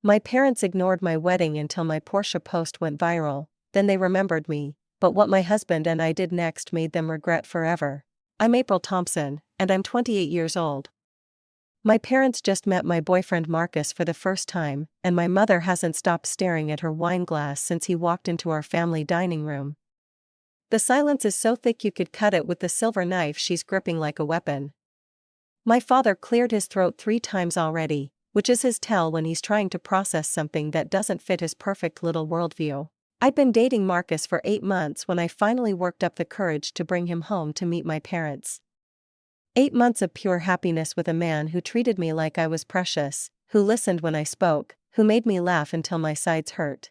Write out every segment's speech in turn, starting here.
My parents ignored my wedding until my Porsche post went viral, then they remembered me, but what my husband and I did next made them regret forever. I'm April Thompson, and I'm 28 years old. My parents just met my boyfriend Marcus for the first time, and my mother hasn't stopped staring at her wine glass since he walked into our family dining room. The silence is so thick you could cut it with the silver knife she's gripping like a weapon. My father cleared his throat 3 times already, which is his tell when he's trying to process something that doesn't fit his perfect little worldview. I'd been dating Marcus for 8 months when I finally worked up the courage to bring him home to meet my parents. 8 months of pure happiness with a man who treated me like I was precious, who listened when I spoke, who made me laugh until my sides hurt.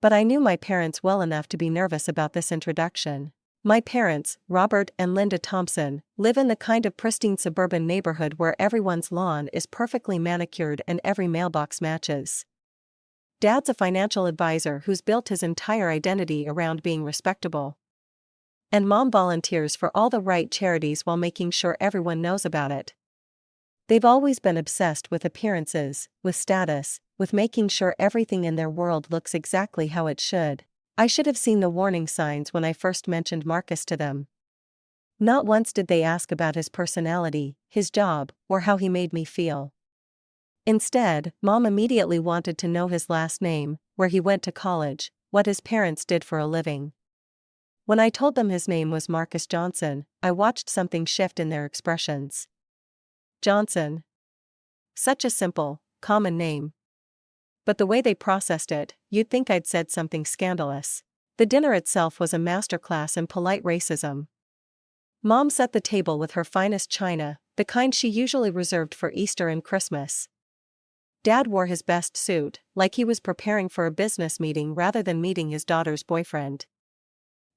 But I knew my parents well enough to be nervous about this introduction. My parents, Robert and Linda Thompson, live in the kind of pristine suburban neighborhood where everyone's lawn is perfectly manicured and every mailbox matches. Dad's a financial advisor who's built his entire identity around being respectable. And Mom volunteers for all the right charities while making sure everyone knows about it. They've always been obsessed with appearances, with status, with making sure everything in their world looks exactly how it should. I should have seen the warning signs when I first mentioned Marcus to them. Not once did they ask about his personality, his job, or how he made me feel. Instead, Mom immediately wanted to know his last name, where he went to college, what his parents did for a living. When I told them his name was Marcus Johnson, I watched something shift in their expressions. Johnson. Such a simple, common name. But the way they processed it, you'd think I'd said something scandalous. The dinner itself was a masterclass in polite racism. Mom set the table with her finest china, the kind she usually reserved for Easter and Christmas. Dad wore his best suit, like he was preparing for a business meeting rather than meeting his daughter's boyfriend.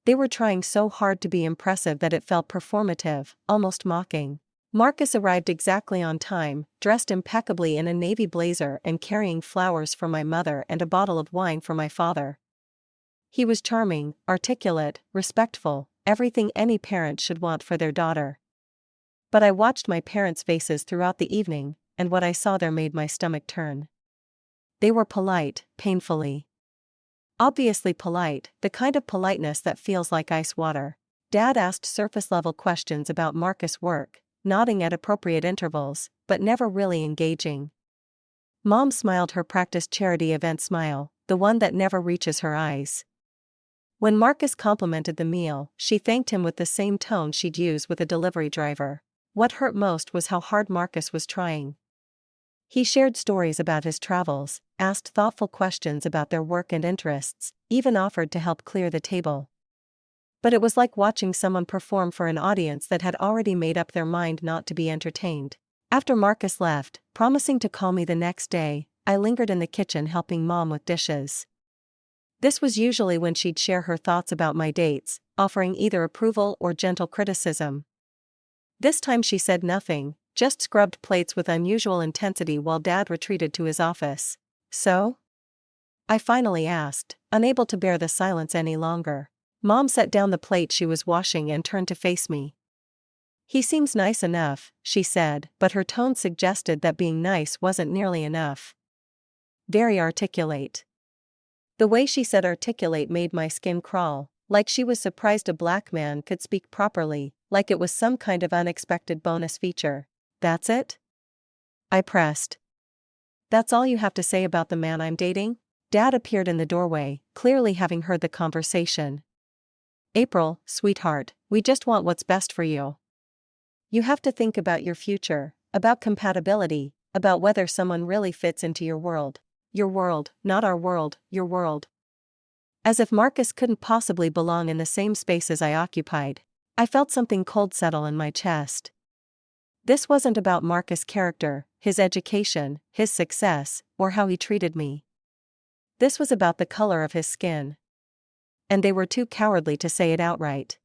They were trying so hard to be impressive that it felt performative, almost mocking. Marcus arrived exactly on time, dressed impeccably in a navy blazer and carrying flowers for my mother and a bottle of wine for my father. He was charming, articulate, respectful, everything any parent should want for their daughter. But I watched my parents' faces throughout the evening, and what I saw there made my stomach turn. They were polite, painfully. Obviously polite, the kind of politeness that feels like ice water. Dad asked surface-level questions about Marcus' work, nodding at appropriate intervals, but never really engaging. Mom smiled her practiced charity event smile, the one that never reaches her eyes. When Marcus complimented the meal, she thanked him with the same tone she'd use with a delivery driver. What hurt most was how hard Marcus was trying. He shared stories about his travels, asked thoughtful questions about their work and interests, even offered to help clear the table. But it was like watching someone perform for an audience that had already made up their mind not to be entertained. After Marcus left, promising to call me the next day, I lingered in the kitchen helping Mom with dishes. This was usually when she'd share her thoughts about my dates, offering either approval or gentle criticism. This time she said nothing, just scrubbed plates with unusual intensity while Dad retreated to his office. "So?" I finally asked, unable to bear the silence any longer. Mom set down the plate she was washing and turned to face me. "He seems nice enough," she said, but her tone suggested that being nice wasn't nearly enough. Very articulate. The way she said articulate made my skin crawl, like she was surprised a black man could speak properly, like it was some kind of unexpected bonus feature. "That's it?" I pressed. "That's all you have to say about the man I'm dating?" Dad appeared in the doorway, clearly having heard the conversation. "April, sweetheart, we just want what's best for you. You have to think about your future, about compatibility, about whether someone really fits into your world. Your world, not our world, your world." As if Marcus couldn't possibly belong in the same space as I occupied. I felt something cold settle in my chest. This wasn't about Marcus' character, his education, his success, or how he treated me. This was about the color of his skin. And they were too cowardly to say it outright.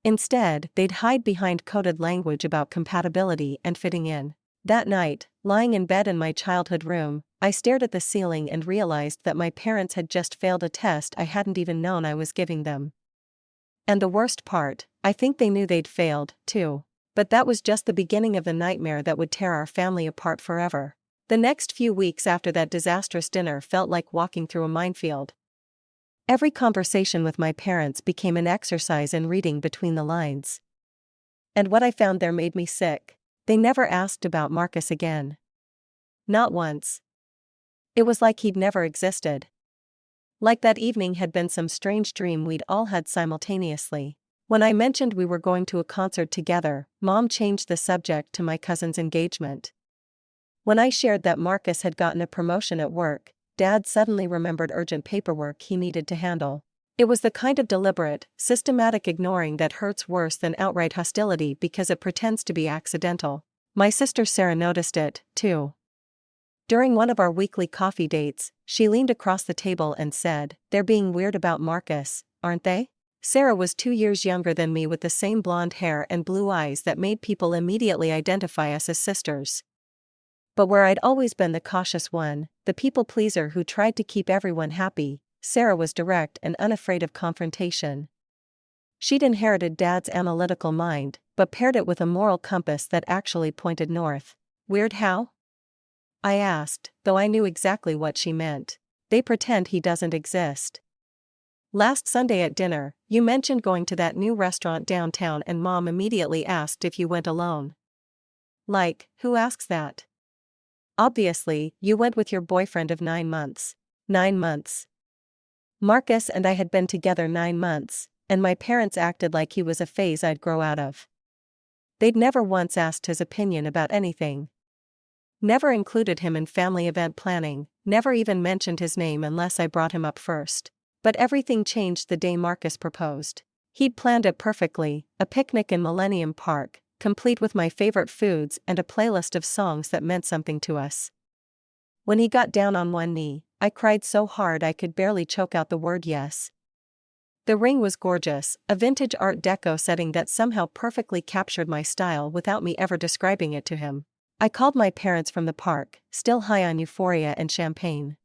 Instead, they'd hide behind coded language about compatibility and fitting in. That night, lying in bed in my childhood room, I stared at the ceiling and realized that my parents had just failed a test I hadn't even known I was giving them. And the worst part, I think they knew they'd failed, too. But that was just the beginning of the nightmare that would tear our family apart forever. The next few weeks after that disastrous dinner felt like walking through a minefield. Every conversation with my parents became an exercise in reading between the lines. And what I found there made me sick. They never asked about Marcus again. Not once. It was like he'd never existed. Like that evening had been some strange dream we'd all had simultaneously. When I mentioned we were going to a concert together, Mom changed the subject to my cousin's engagement. When I shared that Marcus had gotten a promotion at work, Dad suddenly remembered urgent paperwork he needed to handle. It was the kind of deliberate, systematic ignoring that hurts worse than outright hostility because it pretends to be accidental. My sister Sarah noticed it, too. During one of our weekly coffee dates, she leaned across the table and said, "They're being weird about Marcus, aren't they?" Sarah was 2 years younger than me with the same blonde hair and blue eyes that made people immediately identify us as sisters. But where I'd always been the cautious one, the people pleaser who tried to keep everyone happy, Sarah was direct and unafraid of confrontation. She'd inherited Dad's analytical mind, but paired it with a moral compass that actually pointed north. Weird how? I asked, though I knew exactly what she meant. They pretend he doesn't exist. Last Sunday at dinner, you mentioned going to that new restaurant downtown and Mom immediately asked if you went alone. Like, who asks that? Obviously, you went with your boyfriend of 9 months. 9 months. Marcus and I had been together 9 months, and my parents acted like he was a phase I'd grow out of. They'd never once asked his opinion about anything. Never included him in family event planning, never even mentioned his name unless I brought him up first. But everything changed the day Marcus proposed. He'd planned it perfectly, a picnic in Millennium Park, complete with my favorite foods and a playlist of songs that meant something to us. When he got down on one knee, I cried so hard I could barely choke out the word yes. The ring was gorgeous, a vintage Art Deco setting that somehow perfectly captured my style without me ever describing it to him. I called my parents from the park, still high on euphoria and champagne.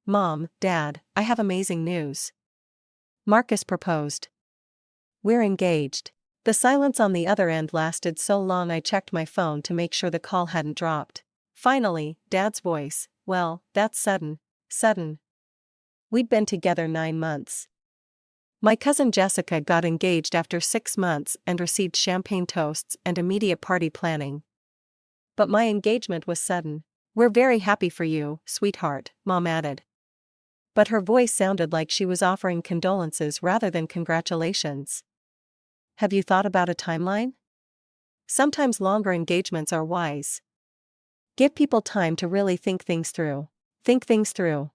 "Mom, Dad, I have amazing news. Marcus proposed. We're engaged." The silence on the other end lasted so long I checked my phone to make sure the call hadn't dropped. Finally, Dad's voice, "Well, that's sudden." Sudden. We'd been together 9 months. My cousin Jessica got engaged after 6 months and received champagne toasts and immediate party planning. But my engagement was sudden. "We're very happy for you, sweetheart," Mom added. But her voice sounded like she was offering condolences rather than congratulations. "Have you thought about a timeline? Sometimes longer engagements are wise. Give people time to really think things through." Think things through.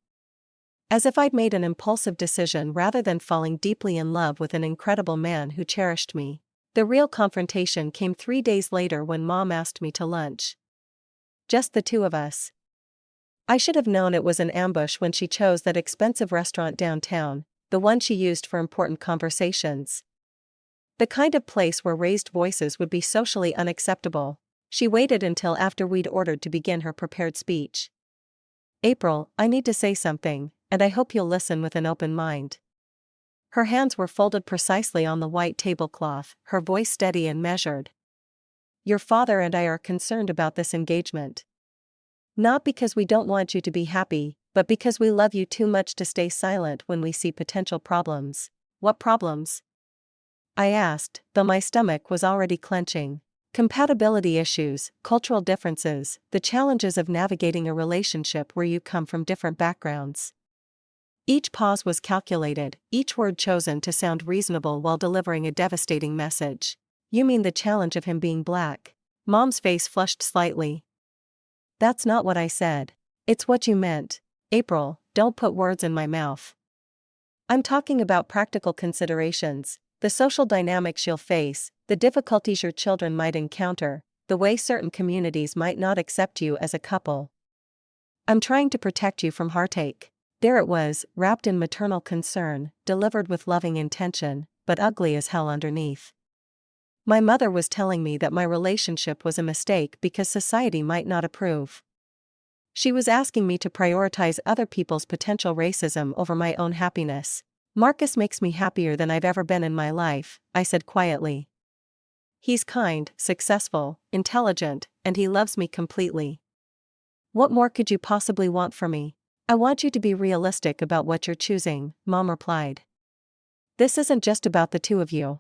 As if I'd made an impulsive decision rather than falling deeply in love with an incredible man who cherished me. The real confrontation came 3 days later when Mom asked me to lunch. Just the two of us. I should have known it was an ambush when she chose that expensive restaurant downtown, the one she used for important conversations. The kind of place where raised voices would be socially unacceptable. She waited until after we'd ordered to begin her prepared speech. "April, I need to say something, and I hope you'll listen with an open mind." Her hands were folded precisely on the white tablecloth, her voice steady and measured. "Your father and I are concerned about this engagement. Not because we don't want you to be happy, but because we love you too much to stay silent when we see potential problems." "What problems?" I asked, though my stomach was already clenching. "Compatibility issues, cultural differences, the challenges of navigating a relationship where you come from different backgrounds." Each pause was calculated, each word chosen to sound reasonable while delivering a devastating message. "You mean the challenge of him being black?" Mom's face flushed slightly. "That's not what I said. It's what you meant. April, don't put words in my mouth. I'm talking about practical considerations, the social dynamics you'll face, the difficulties your children might encounter, the way certain communities might not accept you as a couple. I'm trying to protect you from heartache." There it was, wrapped in maternal concern, delivered with loving intention, but ugly as hell underneath. My mother was telling me that my relationship was a mistake because society might not approve. She was asking me to prioritize other people's potential racism over my own happiness. "Marcus makes me happier than I've ever been in my life," I said quietly. "He's kind, successful, intelligent, and he loves me completely. What more could you possibly want from me? I want you to be realistic about what you're choosing, Mom replied. This isn't just about the two of you.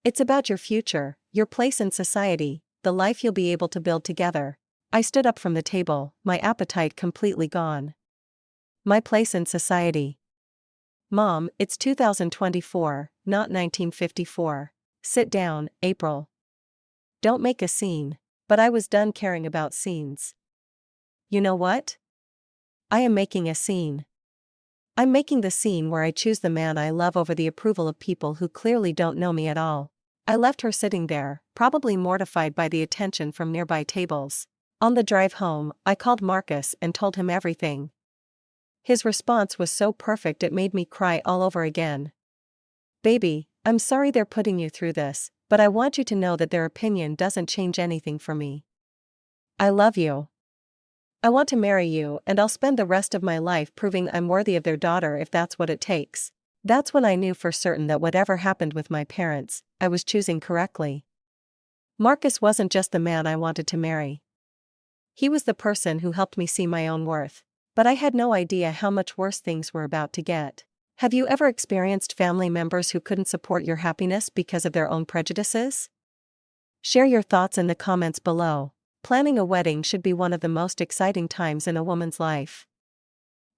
It's about your future, your place in society, the life you'll be able to build together. I stood up from the table, my appetite completely gone. My place in society. Mom, it's 2024, not 1954. Sit down, April. Don't make a scene. But I was done caring about scenes. You know what? I am making a scene. I'm making the scene where I choose the man I love over the approval of people who clearly don't know me at all. I left her sitting there, probably mortified by the attention from nearby tables. On the drive home, I called Marcus and told him everything. His response was so perfect it made me cry all over again. Baby, I'm sorry they're putting you through this, but I want you to know that their opinion doesn't change anything for me. I love you. I want to marry you, and I'll spend the rest of my life proving I'm worthy of their daughter if that's what it takes. That's when I knew for certain that whatever happened with my parents, I was choosing correctly. Marcus wasn't just the man I wanted to marry. He was the person who helped me see my own worth. But I had no idea how much worse things were about to get. Have you ever experienced family members who couldn't support your happiness because of their own prejudices? Share your thoughts in the comments below. Planning a wedding should be one of the most exciting times in a woman's life.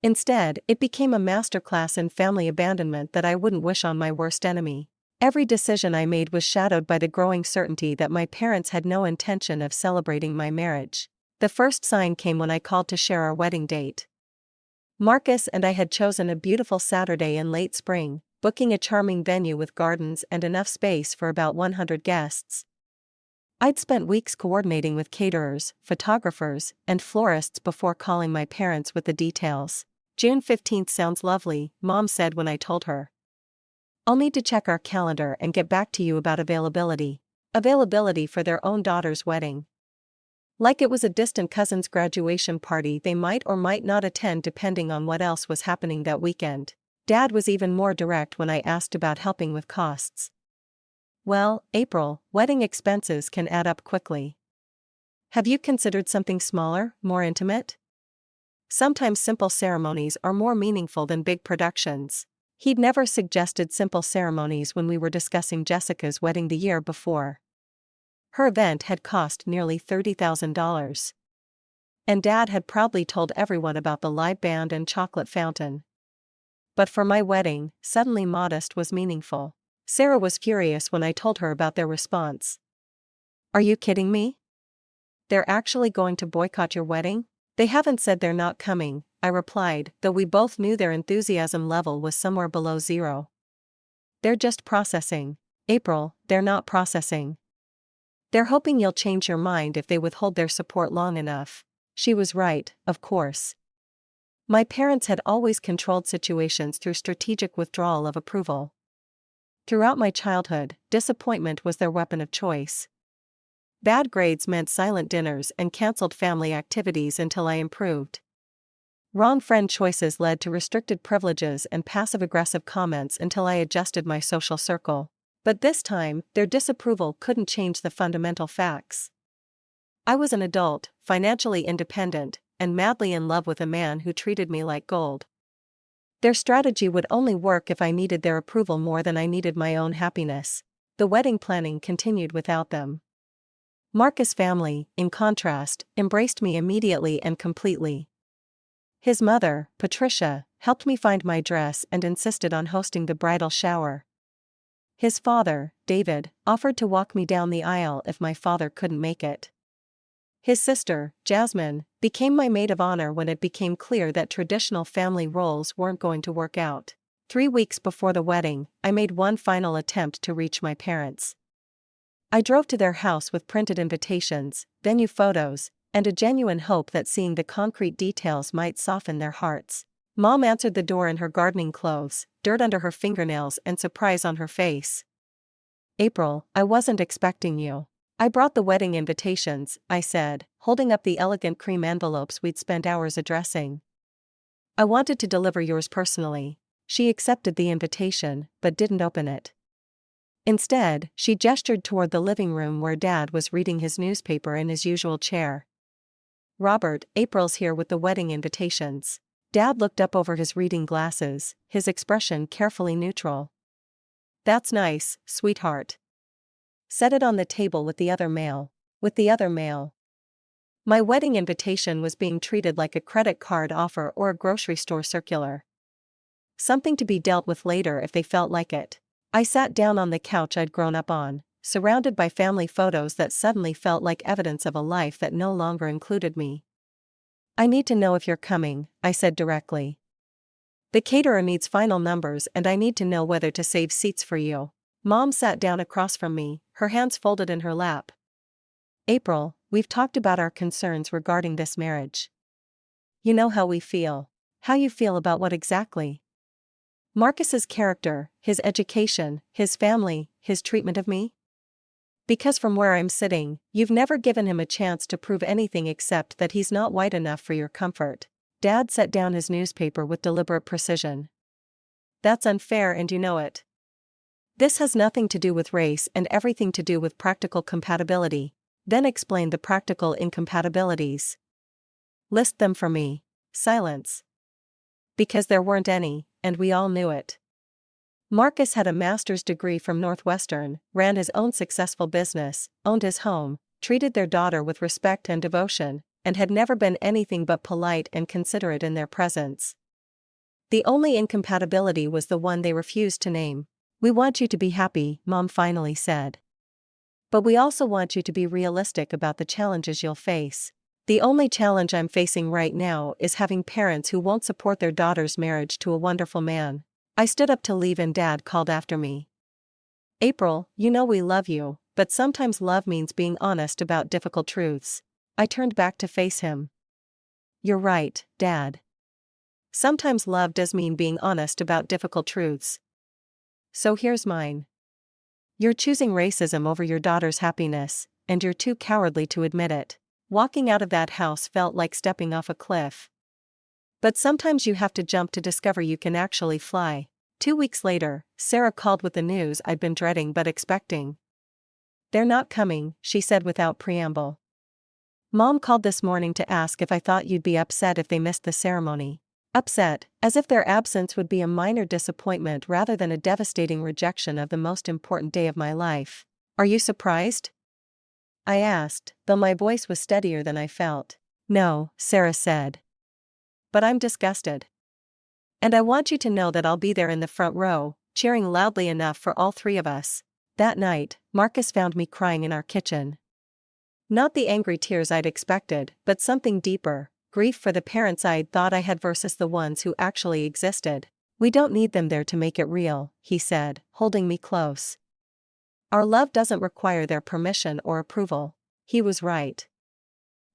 Instead, it became a masterclass in family abandonment that I wouldn't wish on my worst enemy. Every decision I made was shadowed by the growing certainty that my parents had no intention of celebrating my marriage. The first sign came when I called to share our wedding date. Marcus and I had chosen a beautiful Saturday in late spring, booking a charming venue with gardens and enough space for about 100 guests. I'd spent weeks coordinating with caterers, photographers, and florists before calling my parents with the details. June 15th sounds lovely, Mom said when I told her. I'll need to check our calendar and get back to you about availability. Availability for their own daughter's wedding. Like it was a distant cousin's graduation party they might or might not attend depending on what else was happening that weekend. Dad was even more direct when I asked about helping with costs. Well, April, wedding expenses can add up quickly. Have you considered something smaller, more intimate? Sometimes simple ceremonies are more meaningful than big productions. He'd never suggested simple ceremonies when we were discussing Jessica's wedding the year before. Her event had cost nearly $30,000. And Dad had proudly told everyone about the live band and chocolate fountain. But for my wedding, suddenly modest was meaningful. Sarah was furious when I told her about their response. Are you kidding me? They're actually going to boycott your wedding? They haven't said they're not coming, I replied, though we both knew their enthusiasm level was somewhere below zero. They're just processing. April, they're not processing. They're hoping you'll change your mind if they withhold their support long enough. She was right, of course. My parents had always controlled situations through strategic withdrawal of approval. Throughout my childhood, disappointment was their weapon of choice. Bad grades meant silent dinners and canceled family activities until I improved. Wrong friend choices led to restricted privileges and passive-aggressive comments until I adjusted my social circle. But this time, their disapproval couldn't change the fundamental facts. I was an adult, financially independent, and madly in love with a man who treated me like gold. Their strategy would only work if I needed their approval more than I needed my own happiness. The wedding planning continued without them. Marcus' family, in contrast, embraced me immediately and completely. His mother, Patricia, helped me find my dress and insisted on hosting the bridal shower. His father, David, offered to walk me down the aisle if my father couldn't make it. His sister, Jasmine, became my maid of honor when it became clear that traditional family roles weren't going to work out. 3 weeks before the wedding, I made one final attempt to reach my parents. I drove to their house with printed invitations, venue photos, and a genuine hope that seeing the concrete details might soften their hearts. Mom answered the door in her gardening clothes, dirt under her fingernails and surprise on her face. April, I wasn't expecting you. I brought the wedding invitations, I said, holding up the elegant cream envelopes we'd spent hours addressing. I wanted to deliver yours personally. She accepted the invitation, but didn't open it. Instead, she gestured toward the living room where Dad was reading his newspaper in his usual chair. Robert, April's here with the wedding invitations. Dad looked up over his reading glasses, his expression carefully neutral. That's nice, sweetheart. Set it on the table with the other mail. With the other mail. My wedding invitation was being treated like a credit card offer or a grocery store circular. Something to be dealt with later if they felt like it. I sat down on the couch I'd grown up on, surrounded by family photos that suddenly felt like evidence of a life that no longer included me. I need to know if you're coming, I said directly. The caterer needs final numbers and I need to know whether to save seats for you. Mom sat down across from me, her hands folded in her lap. April, we've talked about our concerns regarding this marriage. You know how we feel. How you feel about what exactly? Marcus's character, his education, his family, his treatment of me? Because from where I'm sitting, you've never given him a chance to prove anything except that he's not white enough for your comfort. Dad set down his newspaper with deliberate precision. That's unfair and you know it. This has nothing to do with race and everything to do with practical compatibility. Then explain the practical incompatibilities. List them for me. Silence. Because there weren't any, and we all knew it. Marcus had a master's degree from Northwestern, ran his own successful business, owned his home, treated their daughter with respect and devotion, and had never been anything but polite and considerate in their presence. The only incompatibility was the one they refused to name. We want you to be happy, Mom finally said. But we also want you to be realistic about the challenges you'll face. The only challenge I'm facing right now is having parents who won't support their daughter's marriage to a wonderful man. I stood up to leave and Dad called after me. April, you know we love you, but sometimes love means being honest about difficult truths. I turned back to face him. You're right, Dad. Sometimes love does mean being honest about difficult truths. So here's mine. You're choosing racism over your daughter's happiness, and you're too cowardly to admit it. Walking out of that house felt like stepping off a cliff. But sometimes you have to jump to discover you can actually fly. 2 weeks later, Sarah called with the news I'd been dreading but expecting. They're not coming, she said without preamble. Mom called this morning to ask if I thought you'd be upset if they missed the ceremony. Upset, as if their absence would be a minor disappointment rather than a devastating rejection of the most important day of my life. Are you surprised? I asked, though my voice was steadier than I felt. No, Sarah said. But I'm disgusted. And I want you to know that I'll be there in the front row, cheering loudly enough for all three of us. That night, Marcus found me crying in our kitchen. Not the angry tears I'd expected, but something deeper. Grief for the parents I'd thought I had versus the ones who actually existed. We don't need them there to make it real, he said, holding me close. Our love doesn't require their permission or approval. He was right.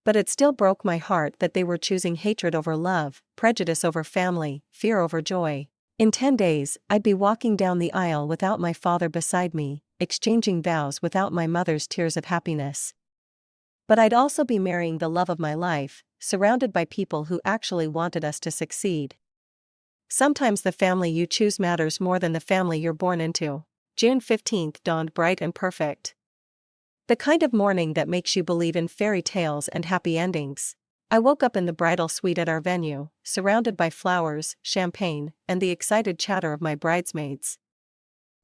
But it still broke my heart that they were choosing hatred over love, prejudice over family, fear over joy. In 10 days, I'd be walking down the aisle without my father beside me, exchanging vows without my mother's tears of happiness. But I'd also be marrying the love of my life, surrounded by people who actually wanted us to succeed. Sometimes the family you choose matters more than the family you're born into. June 15th dawned bright and perfect. The kind of morning that makes you believe in fairy tales and happy endings. I woke up in the bridal suite at our venue, surrounded by flowers, champagne, and the excited chatter of my bridesmaids.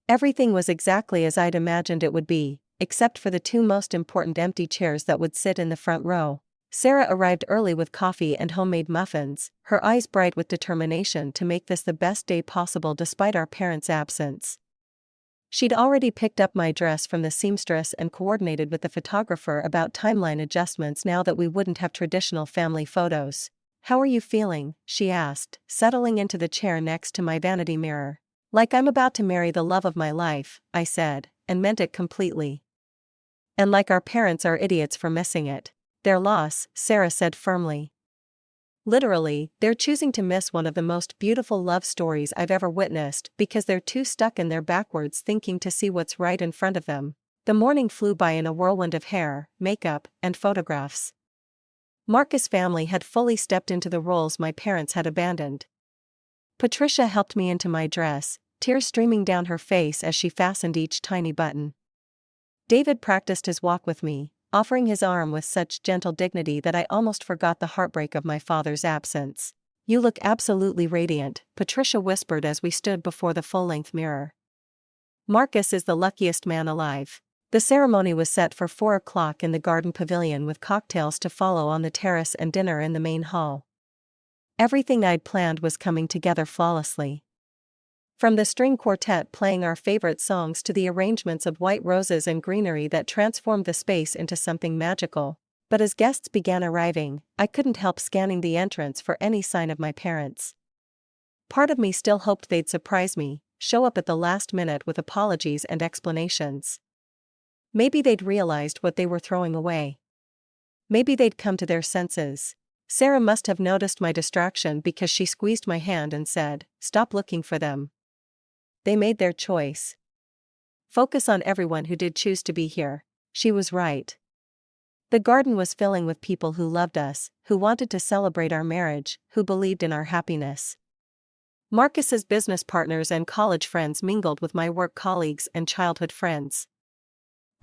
Everything was exactly as I'd imagined it would be, except for the two most important empty chairs that would sit in the front row. Sarah arrived early with coffee and homemade muffins, her eyes bright with determination to make this the best day possible despite our parents' absence. She'd already picked up my dress from the seamstress and coordinated with the photographer about timeline adjustments now that we wouldn't have traditional family photos. How are you feeling? She asked, settling into the chair next to my vanity mirror. Like I'm about to marry the love of my life, I said, and meant it completely. And like our parents are idiots for missing it. Their loss, Sarah said firmly. Literally, they're choosing to miss one of the most beautiful love stories I've ever witnessed because they're too stuck in their backwards thinking to see what's right in front of them. The morning flew by in a whirlwind of hair, makeup, and photographs. Marcus' family had fully stepped into the roles my parents had abandoned. Patricia helped me into my dress, tears streaming down her face as she fastened each tiny button. David practiced his walk with me, offering his arm with such gentle dignity that I almost forgot the heartbreak of my father's absence. "You look absolutely radiant," Patricia whispered as we stood before the full-length mirror. "Marcus is the luckiest man alive." The ceremony was set for 4 o'clock in the garden pavilion with cocktails to follow on the terrace and dinner in the main hall. Everything I'd planned was coming together flawlessly. From the string quartet playing our favorite songs to the arrangements of white roses and greenery that transformed the space into something magical. But as guests began arriving, I couldn't help scanning the entrance for any sign of my parents. Part of me still hoped they'd surprise me, show up at the last minute with apologies and explanations. Maybe they'd realized what they were throwing away. Maybe they'd come to their senses. Sarah must have noticed my distraction because she squeezed my hand and said, "Stop looking for them. They made their choice. Focus on everyone who did choose to be here." She was right. The garden was filling with people who loved us, who wanted to celebrate our marriage, who believed in our happiness. Marcus's business partners and college friends mingled with my work colleagues and childhood friends.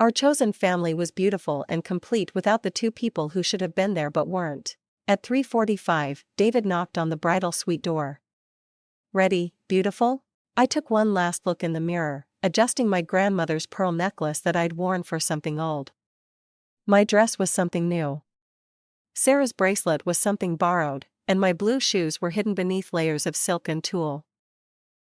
Our chosen family was beautiful and complete without the two people who should have been there but weren't. At 3:45, David knocked on the bridal suite door. "Ready, beautiful?" I took one last look in the mirror, adjusting my grandmother's pearl necklace that I'd worn for something old. My dress was something new. Sarah's bracelet was something borrowed, and my blue shoes were hidden beneath layers of silk and tulle.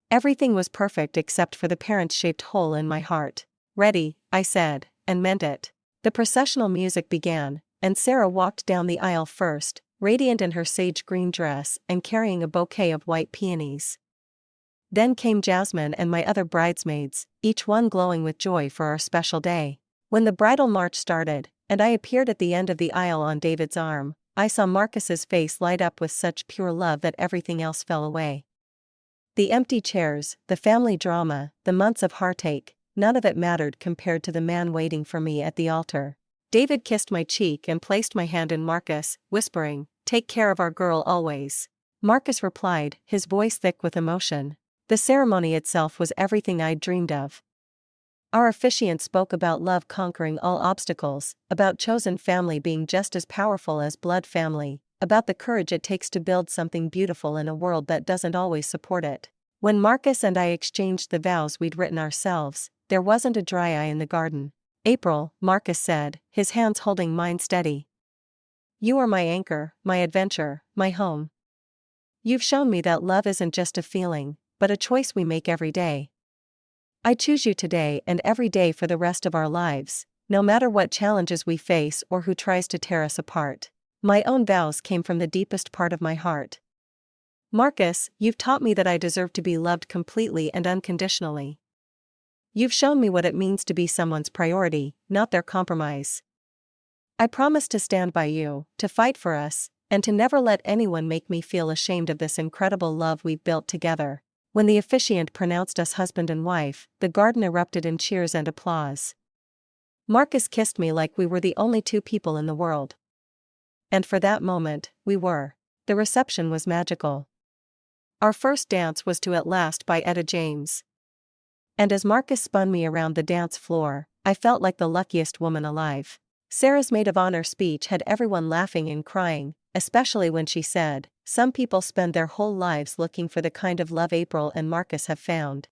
Everything was perfect except for the parent-shaped hole in my heart. "Ready," I said, and meant it. The processional music began, and Sarah walked down the aisle first, radiant in her sage green dress and carrying a bouquet of white peonies. Then came Jasmine and my other bridesmaids, each one glowing with joy for our special day. When the bridal march started, and I appeared at the end of the aisle on David's arm, I saw Marcus's face light up with such pure love that everything else fell away. The empty chairs, the family drama, the months of heartache, none of it mattered compared to the man waiting for me at the altar. David kissed my cheek and placed my hand in Marcus, whispering, "Take care of our girl always." Marcus replied, his voice thick with emotion. The ceremony itself was everything I'd dreamed of. Our officiant spoke about love conquering all obstacles, about chosen family being just as powerful as blood family, about the courage it takes to build something beautiful in a world that doesn't always support it. When Marcus and I exchanged the vows we'd written ourselves, there wasn't a dry eye in the garden. "April," Marcus said, his hands holding mine steady. "You are my anchor, my adventure, my home. You've shown me that love isn't just a feeling, but a choice we make every day. I choose you today and every day for the rest of our lives, no matter what challenges we face or who tries to tear us apart." My own vows came from the deepest part of my heart. "Marcus, you've taught me that I deserve to be loved completely and unconditionally. You've shown me what it means to be someone's priority, not their compromise. I promise to stand by you, to fight for us, and to never let anyone make me feel ashamed of this incredible love we've built together." When the officiant pronounced us husband and wife, the garden erupted in cheers and applause. Marcus kissed me like we were the only two people in the world. And for that moment, we were. The reception was magical. Our first dance was to At Last by Etta James. And as Marcus spun me around the dance floor, I felt like the luckiest woman alive. Sarah's maid of honor speech had everyone laughing and crying, especially when she said, "Some people spend their whole lives looking for the kind of love April and Marcus have found.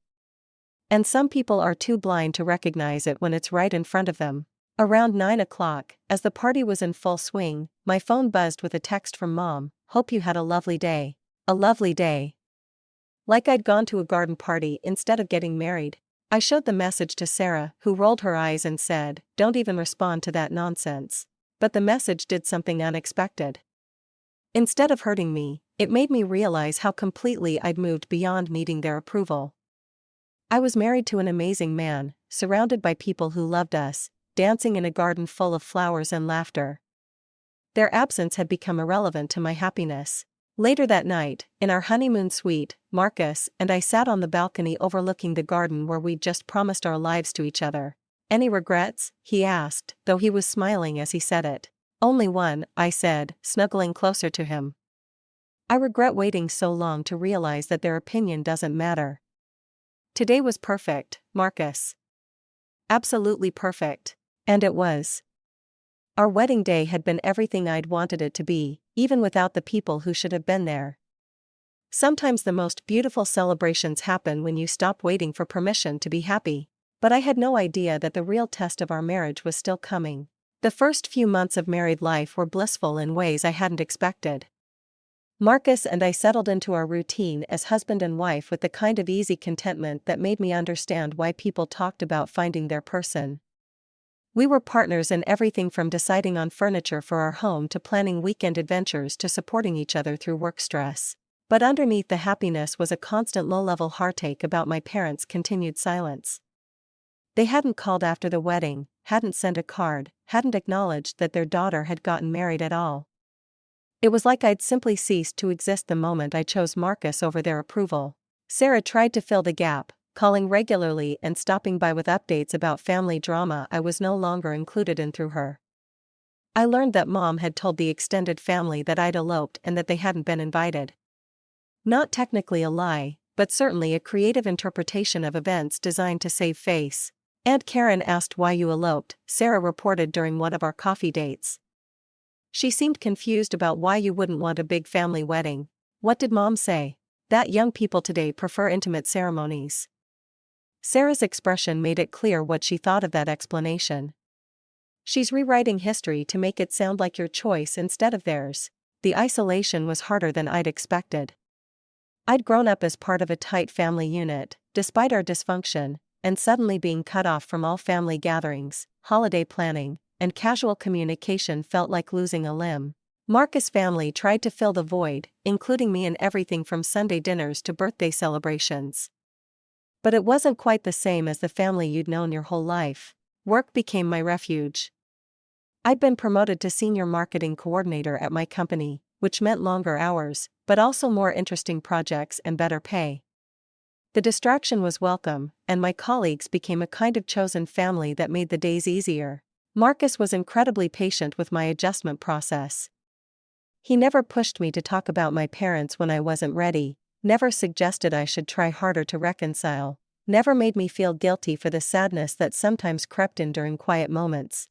And some people are too blind to recognize it when it's right in front of them." Around 9 o'clock, as the party was in full swing, my phone buzzed with a text from Mom, "Hope you had a lovely day." A lovely day. Like I'd gone to a garden party instead of getting married. I showed the message to Sarah, who rolled her eyes and said, "Don't even respond to that nonsense." But the message did something unexpected. Instead of hurting me, it made me realize how completely I'd moved beyond needing their approval. I was married to an amazing man, surrounded by people who loved us, dancing in a garden full of flowers and laughter. Their absence had become irrelevant to my happiness. Later that night, in our honeymoon suite, Marcus and I sat on the balcony overlooking the garden where we'd just promised our lives to each other. "Any regrets?" he asked, though he was smiling as he said it. "Only one," I said, snuggling closer to him. "I regret waiting so long to realize that their opinion doesn't matter." Today was perfect, Marcus. Absolutely perfect. And it was. Our wedding day had been everything I'd wanted it to be, even without the people who should have been there. Sometimes the most beautiful celebrations happen when you stop waiting for permission to be happy. But I had no idea that the real test of our marriage was still coming. The first few months of married life were blissful in ways I hadn't expected. Marcus and I settled into our routine as husband and wife with the kind of easy contentment that made me understand why people talked about finding their person. We were partners in everything from deciding on furniture for our home to planning weekend adventures to supporting each other through work stress. But underneath the happiness was a constant low-level heartache about my parents' continued silence. They hadn't called after the wedding, hadn't sent a card, hadn't acknowledged that their daughter had gotten married at all. It was like I'd simply ceased to exist the moment I chose Marcus over their approval. Sarah tried to fill the gap, calling regularly and stopping by with updates about family drama I was no longer included in through her. I learned that Mom had told the extended family that I'd eloped and that they hadn't been invited. Not technically a lie, but certainly a creative interpretation of events designed to save face. Aunt Karen asked why you eloped, Sarah reported during one of our coffee dates. She seemed confused about why you wouldn't want a big family wedding. What did Mom say? That young people today prefer intimate ceremonies. Sarah's expression made it clear what she thought of that explanation. She's rewriting history to make it sound like your choice instead of theirs. The isolation was harder than I'd expected. I'd grown up as part of a tight family unit, despite our dysfunction, and suddenly being cut off from all family gatherings, holiday planning, and casual communication felt like losing a limb. Marcus' family tried to fill the void, including me in everything from Sunday dinners to birthday celebrations. But it wasn't quite the same as the family you'd known your whole life. Work became my refuge. I'd been promoted to senior marketing coordinator at my company, which meant longer hours, but also more interesting projects and better pay. The distraction was welcome, and my colleagues became a kind of chosen family that made the days easier. Marcus was incredibly patient with my adjustment process. He never pushed me to talk about my parents when I wasn't ready, never suggested I should try harder to reconcile, never made me feel guilty for the sadness that sometimes crept in during quiet moments.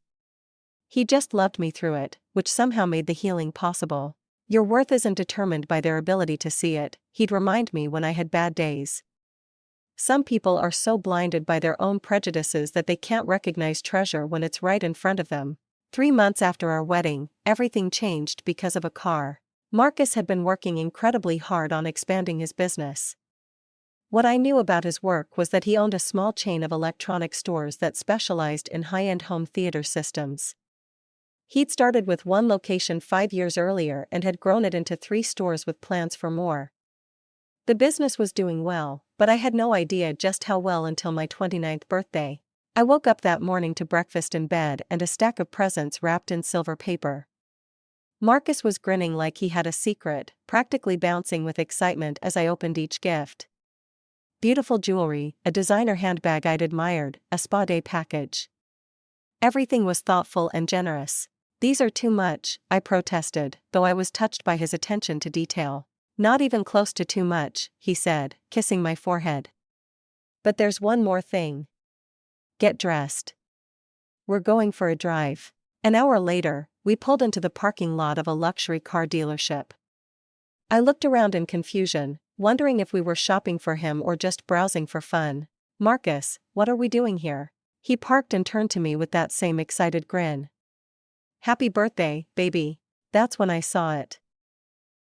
He just loved me through it, which somehow made the healing possible. Your worth isn't determined by their ability to see it, he'd remind me when I had bad days. Some people are so blinded by their own prejudices that they can't recognize treasure when it's right in front of them. 3 months after our wedding, everything changed because of a car. Marcus had been working incredibly hard on expanding his business. What I knew about his work was that he owned a small chain of electronic stores that specialized in high-end home theater systems. He'd started with one location 5 years earlier and had grown it into 3 stores with plans for more. The business was doing well, but I had no idea just how well until my 29th birthday. I woke up that morning to breakfast in bed and a stack of presents wrapped in silver paper. Marcus was grinning like he had a secret, practically bouncing with excitement as I opened each gift. Beautiful jewelry, a designer handbag I'd admired, a spa day package. Everything was thoughtful and generous. These are too much, I protested, though I was touched by his attention to detail. Not even close to too much, he said, kissing my forehead. But there's one more thing. Get dressed. We're going for a drive. An hour later, we pulled into the parking lot of a luxury car dealership. I looked around in confusion, wondering if we were shopping for him or just browsing for fun. Marcus, what are we doing here? He parked and turned to me with that same excited grin. Happy birthday, baby. That's when I saw it.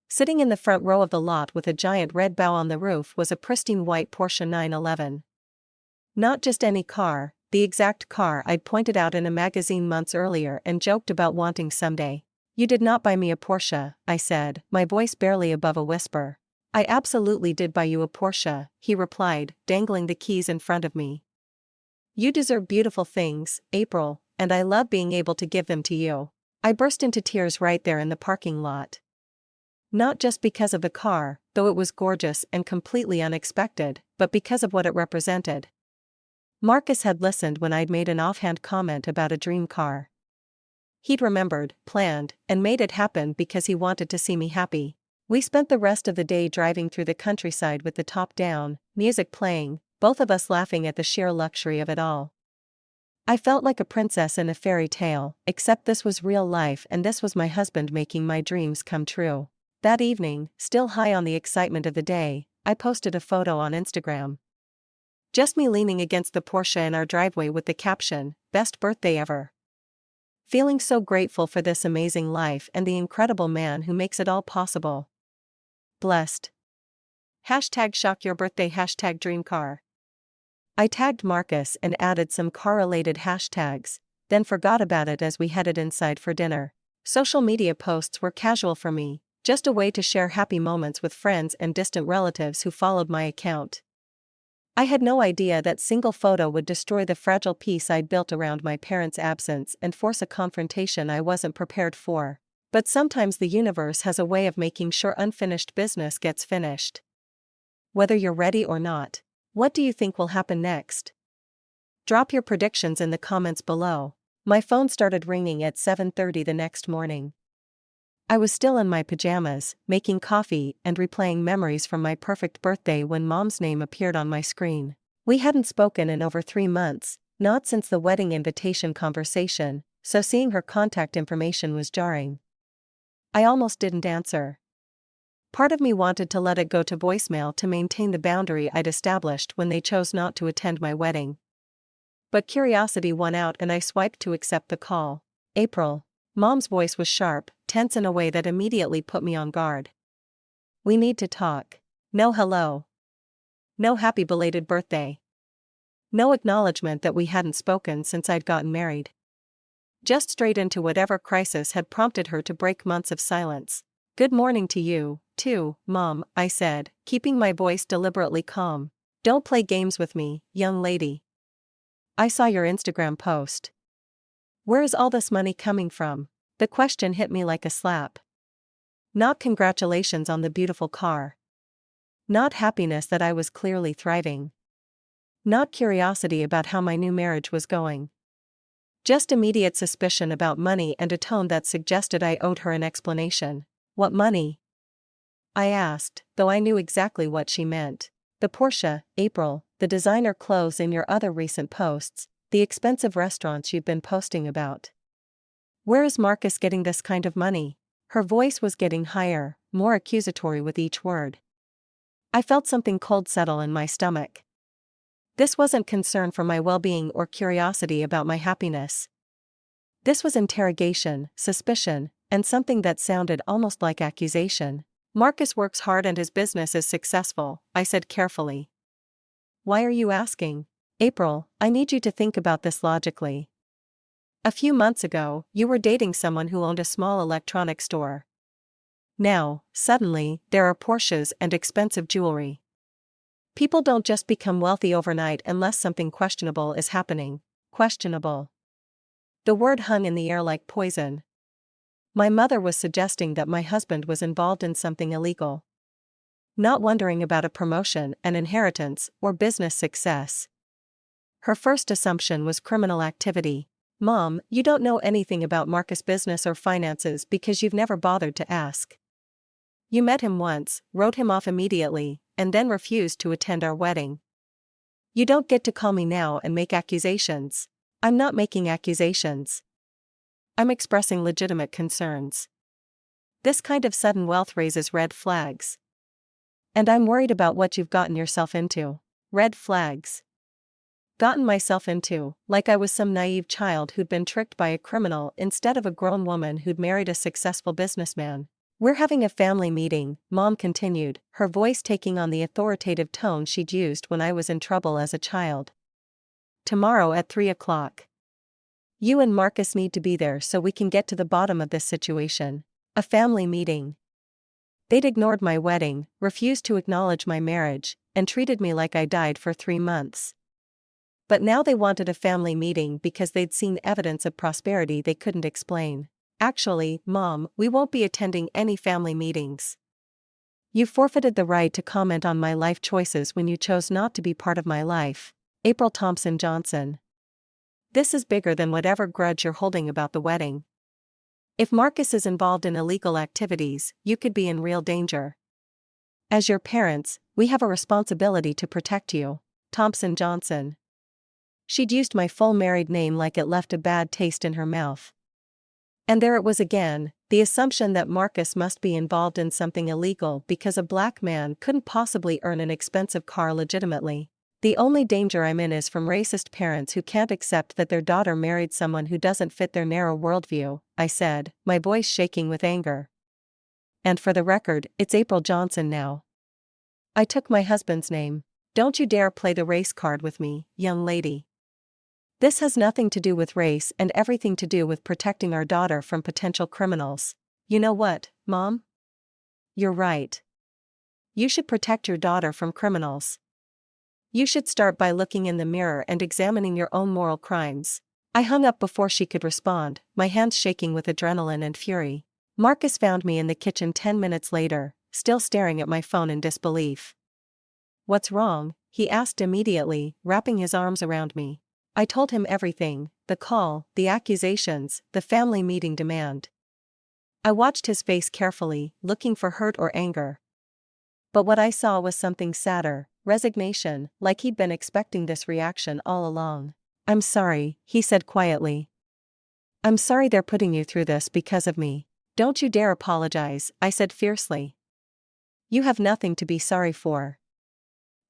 Sitting in the front row of the lot with a giant red bow on the roof was a pristine white Porsche 911. Not just any car, the exact car I'd pointed out in a magazine months earlier and joked about wanting someday. You did not buy me a Porsche, I said, my voice barely above a whisper. I absolutely did buy you a Porsche, he replied, dangling the keys in front of me. You deserve beautiful things, April, and I love being able to give them to you. I burst into tears right there in the parking lot. Not just because of the car, though it was gorgeous and completely unexpected, but because of what it represented. Marcus had listened when I'd made an offhand comment about a dream car. He'd remembered, planned, and made it happen because he wanted to see me happy. We spent the rest of the day driving through the countryside with the top down, music playing, both of us laughing at the sheer luxury of it all. I felt like a princess in a fairy tale, except this was real life and this was my husband making my dreams come true. That evening, still high on the excitement of the day, I posted a photo on Instagram. Just me leaning against the Porsche in our driveway with the caption, "Best birthday ever." Feeling so grateful for this amazing life and the incredible man who makes it all possible. Blessed. Hashtag shock your birthday, hashtag dream car. I tagged Marcus and added some car-related hashtags, then forgot about it as we headed inside for dinner. Social media posts were casual for me, just a way to share happy moments with friends and distant relatives who followed my account. I had no idea that single photo would destroy the fragile peace I'd built around my parents' absence and force a confrontation I wasn't prepared for. But sometimes the universe has a way of making sure unfinished business gets finished. Whether you're ready or not, what do you think will happen next? Drop your predictions in the comments below. My phone started ringing at 7:30 the next morning. I was still in my pajamas, making coffee and replaying memories from my perfect birthday when Mom's name appeared on my screen. We hadn't spoken in over 3 months, not since the wedding invitation conversation, so seeing her contact information was jarring. I almost didn't answer. Part of me wanted to let it go to voicemail to maintain the boundary I'd established when they chose not to attend my wedding. But curiosity won out and I swiped to accept the call. April. Mom's voice was sharp, tense in a way that immediately put me on guard. "We need to talk." No hello. No happy belated birthday. No acknowledgement that we hadn't spoken since I'd gotten married. Just straight into whatever crisis had prompted her to break months of silence. "Good morning to you, too, Mom," I said, keeping my voice deliberately calm. "Don't play games with me, young lady. I saw your Instagram post. Where is all this money coming from?" The question hit me like a slap. Not congratulations on the beautiful car. Not happiness that I was clearly thriving. Not curiosity about how my new marriage was going. Just immediate suspicion about money and a tone that suggested I owed her an explanation. "What money?" I asked, though I knew exactly what she meant. "The Porsche, April, the designer clothes in your other recent posts, the expensive restaurants you've been posting about. Where is Marcus getting this kind of money?" Her voice was getting higher, more accusatory with each word. I felt something cold settle in my stomach. This wasn't concern for my well-being or curiosity about my happiness. This was interrogation, suspicion, and something that sounded almost like accusation. "Marcus works hard and his business is successful," I said carefully. "Why are you asking?" "April, I need you to think about this logically. A few months ago, you were dating someone who owned a small electronics store. Now, suddenly, there are Porsches and expensive jewelry. People don't just become wealthy overnight unless something questionable is happening." Questionable. The word hung in the air like poison. My mother was suggesting that my husband was involved in something illegal. Not wondering about a promotion, an inheritance, or business success. Her first assumption was criminal activity. "Mom, you don't know anything about Marcus' business or finances because you've never bothered to ask. You met him once, wrote him off immediately, and then refused to attend our wedding. You don't get to call me now and make accusations." "I'm not making accusations. I'm expressing legitimate concerns. This kind of sudden wealth raises red flags. And I'm worried about what you've gotten yourself into." Red flags. Gotten myself into, like I was some naive child who'd been tricked by a criminal instead of a grown woman who'd married a successful businessman. "We're having a family meeting," Mom continued, her voice taking on the authoritative tone she'd used when I was in trouble as a child. "Tomorrow at 3 o'clock. You and Marcus need to be there so we can get to the bottom of this situation." A family meeting. They'd ignored my wedding, refused to acknowledge my marriage, and treated me like I died for 3 months. But now they wanted a family meeting because they'd seen evidence of prosperity they couldn't explain. "Actually, Mom, we won't be attending any family meetings. You forfeited the right to comment on my life choices when you chose not to be part of my life." April Thompson Johnson. This is bigger than whatever grudge you're holding about the wedding. If Marcus is involved in illegal activities, you could be in real danger. As your parents, we have a responsibility to protect you. Thompson Johnson. She'd used my full married name like it left a bad taste in her mouth. And there it was again, the assumption that Marcus must be involved in something illegal because a black man couldn't possibly earn an expensive car legitimately. The only danger I'm in is from racist parents who can't accept that their daughter married someone who doesn't fit their narrow worldview, I said, my voice shaking with anger. And for the record, it's April Johnson now. I took my husband's name. Don't you dare play the race card with me, young lady. This has nothing to do with race and everything to do with protecting our daughter from potential criminals. You know what, Mom? You're right. You should protect your daughter from criminals. You should start by looking in the mirror and examining your own moral crimes. I hung up before she could respond, my hands shaking with adrenaline and fury. Marcus found me in the kitchen 10 minutes later, still staring at my phone in disbelief. What's wrong? He asked immediately, wrapping his arms around me. I told him everything, the call, the accusations, the family meeting demand. I watched his face carefully, looking for hurt or anger. But what I saw was something sadder, resignation, like he'd been expecting this reaction all along. I'm sorry, he said quietly. I'm sorry they're putting you through this because of me. Don't you dare apologize, I said fiercely. You have nothing to be sorry for.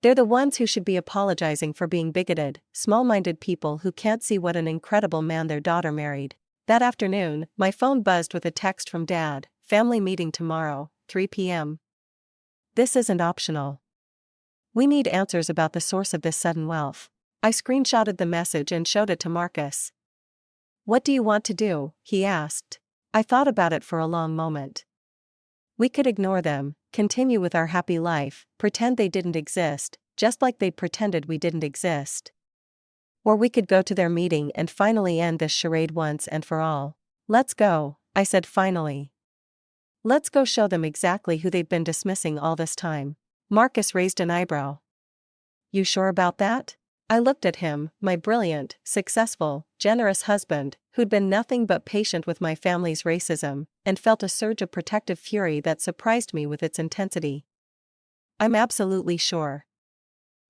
They're the ones who should be apologizing for being bigoted, small-minded people who can't see what an incredible man their daughter married. That afternoon, my phone buzzed with a text from Dad, family meeting tomorrow, 3 p.m. This isn't optional. We need answers about the source of this sudden wealth. I screenshotted the message and showed it to Marcus. What do you want to do? He asked. I thought about it for a long moment. We could ignore them, continue with our happy life, pretend they didn't exist, just like they pretended we didn't exist. Or we could go to their meeting and finally end this charade once and for all. Let's go, I said finally. Let's go show them exactly who they've been dismissing all this time. Marcus raised an eyebrow. You sure about that? I looked at him, my brilliant, successful, generous husband, who'd been nothing but patient with my family's racism, and felt a surge of protective fury that surprised me with its intensity. I'm absolutely sure.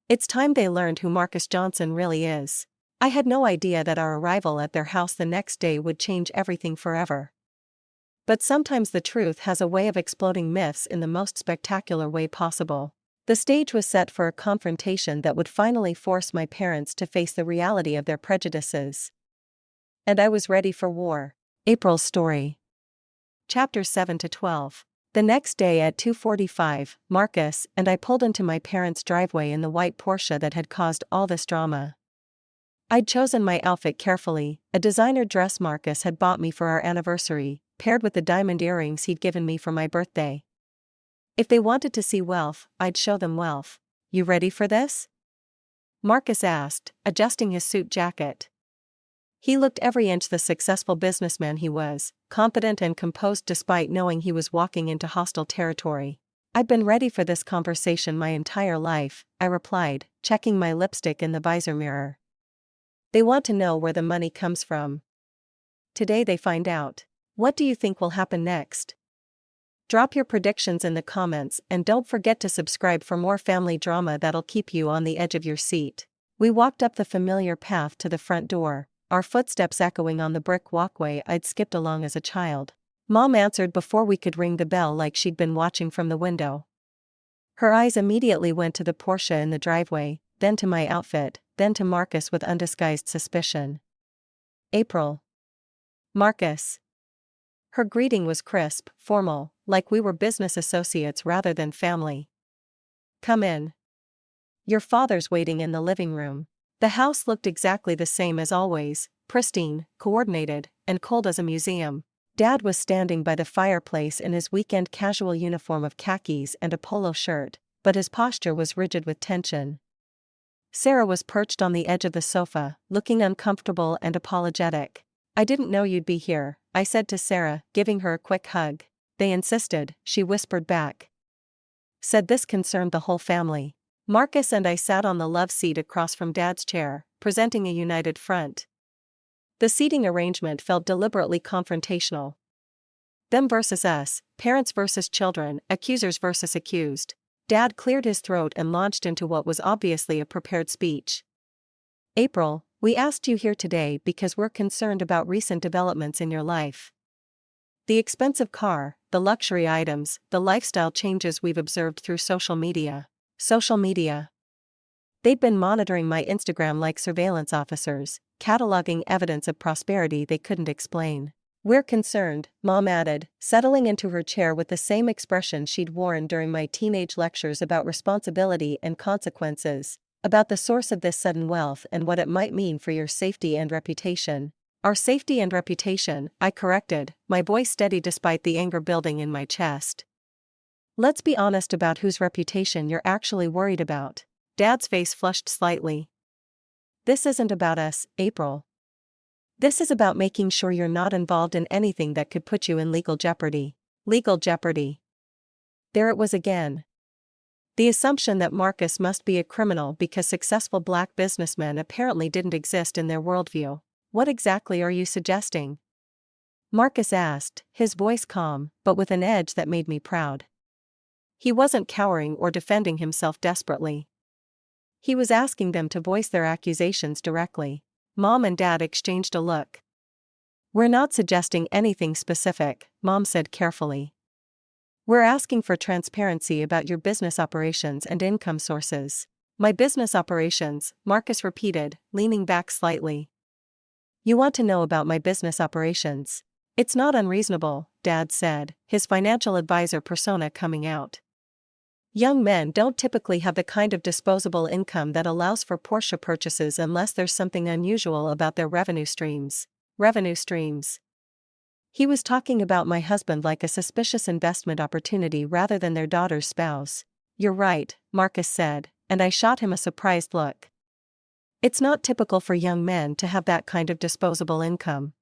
It's time they learned who Marcus Johnson really is. I had no idea that our arrival at their house the next day would change everything forever. But sometimes the truth has a way of exploding myths in the most spectacular way possible. The stage was set for a confrontation that would finally force my parents to face the reality of their prejudices. And I was ready for war. April's story. Chapters 7-12. The next day at 2:45, Marcus and I pulled into my parents' driveway in the white Porsche that had caused all this drama. I'd chosen my outfit carefully, a designer dress Marcus had bought me for our anniversary, paired with the diamond earrings he'd given me for my birthday. If they wanted to see wealth, I'd show them wealth. You ready for this? Marcus asked, adjusting his suit jacket. He looked every inch the successful businessman he was, confident and composed despite knowing he was walking into hostile territory. I've been ready for this conversation my entire life, I replied, checking my lipstick in the visor mirror. They want to know where the money comes from. Today they find out. What do you think will happen next? Drop your predictions in the comments and don't forget to subscribe for more family drama that'll keep you on the edge of your seat. We walked up the familiar path to the front door, our footsteps echoing on the brick walkway I'd skipped along as a child. Mom answered before we could ring the bell like she'd been watching from the window. Her eyes immediately went to the Porsche in the driveway, then to my outfit, then to Marcus with undisguised suspicion. April. Marcus. Her greeting was crisp, formal, like we were business associates rather than family. Come in. Your father's waiting in the living room. The house looked exactly the same as always, pristine, coordinated, and cold as a museum. Dad was standing by the fireplace in his weekend casual uniform of khakis and a polo shirt, but his posture was rigid with tension. Sarah was perched on the edge of the sofa, looking uncomfortable and apologetic. I didn't know you'd be here, I said to Sarah, giving her a quick hug. They insisted, she whispered back. Said this concerned the whole family. Marcus and I sat on the love seat across from Dad's chair, presenting a united front. The seating arrangement felt deliberately confrontational. Them versus us, parents versus children, accusers versus accused. Dad cleared his throat and launched into what was obviously a prepared speech. April, We asked you here today because we're concerned about recent developments in your life. The expensive car, the luxury items, the lifestyle changes we've observed through social media. Social media. They've been monitoring my Instagram like surveillance officers, cataloging evidence of prosperity they couldn't explain. We're concerned, Mom added, settling into her chair with the same expression she'd worn during my teenage lectures about responsibility and consequences, about the source of this sudden wealth and what it might mean for your safety and reputation. Our safety and reputation, I corrected, my voice steady despite the anger building in my chest. Let's be honest about whose reputation you're actually worried about. Dad's face flushed slightly. This isn't about us, April. This is about making sure you're not involved in anything that could put you in legal jeopardy. Legal jeopardy. There it was again. The assumption that Marcus must be a criminal because successful black businessmen apparently didn't exist in their worldview. What exactly are you suggesting? Marcus asked, his voice calm, but with an edge that made me proud. He wasn't cowering or defending himself desperately. He was asking them to voice their accusations directly. Mom and Dad exchanged a look. We're not suggesting anything specific, Mom said carefully. We're asking for transparency about your business operations and income sources. My business operations, Marcus repeated, leaning back slightly. You want to know about my business operations? It's not unreasonable, Dad said, his financial advisor persona coming out. Young men don't typically have the kind of disposable income that allows for Porsche purchases unless there's something unusual about their revenue streams. Revenue streams. He was talking about my husband like a suspicious investment opportunity rather than their daughter's spouse. You're right, Marcus said, and I shot him a surprised look. It's not typical for young men to have that kind of disposable income.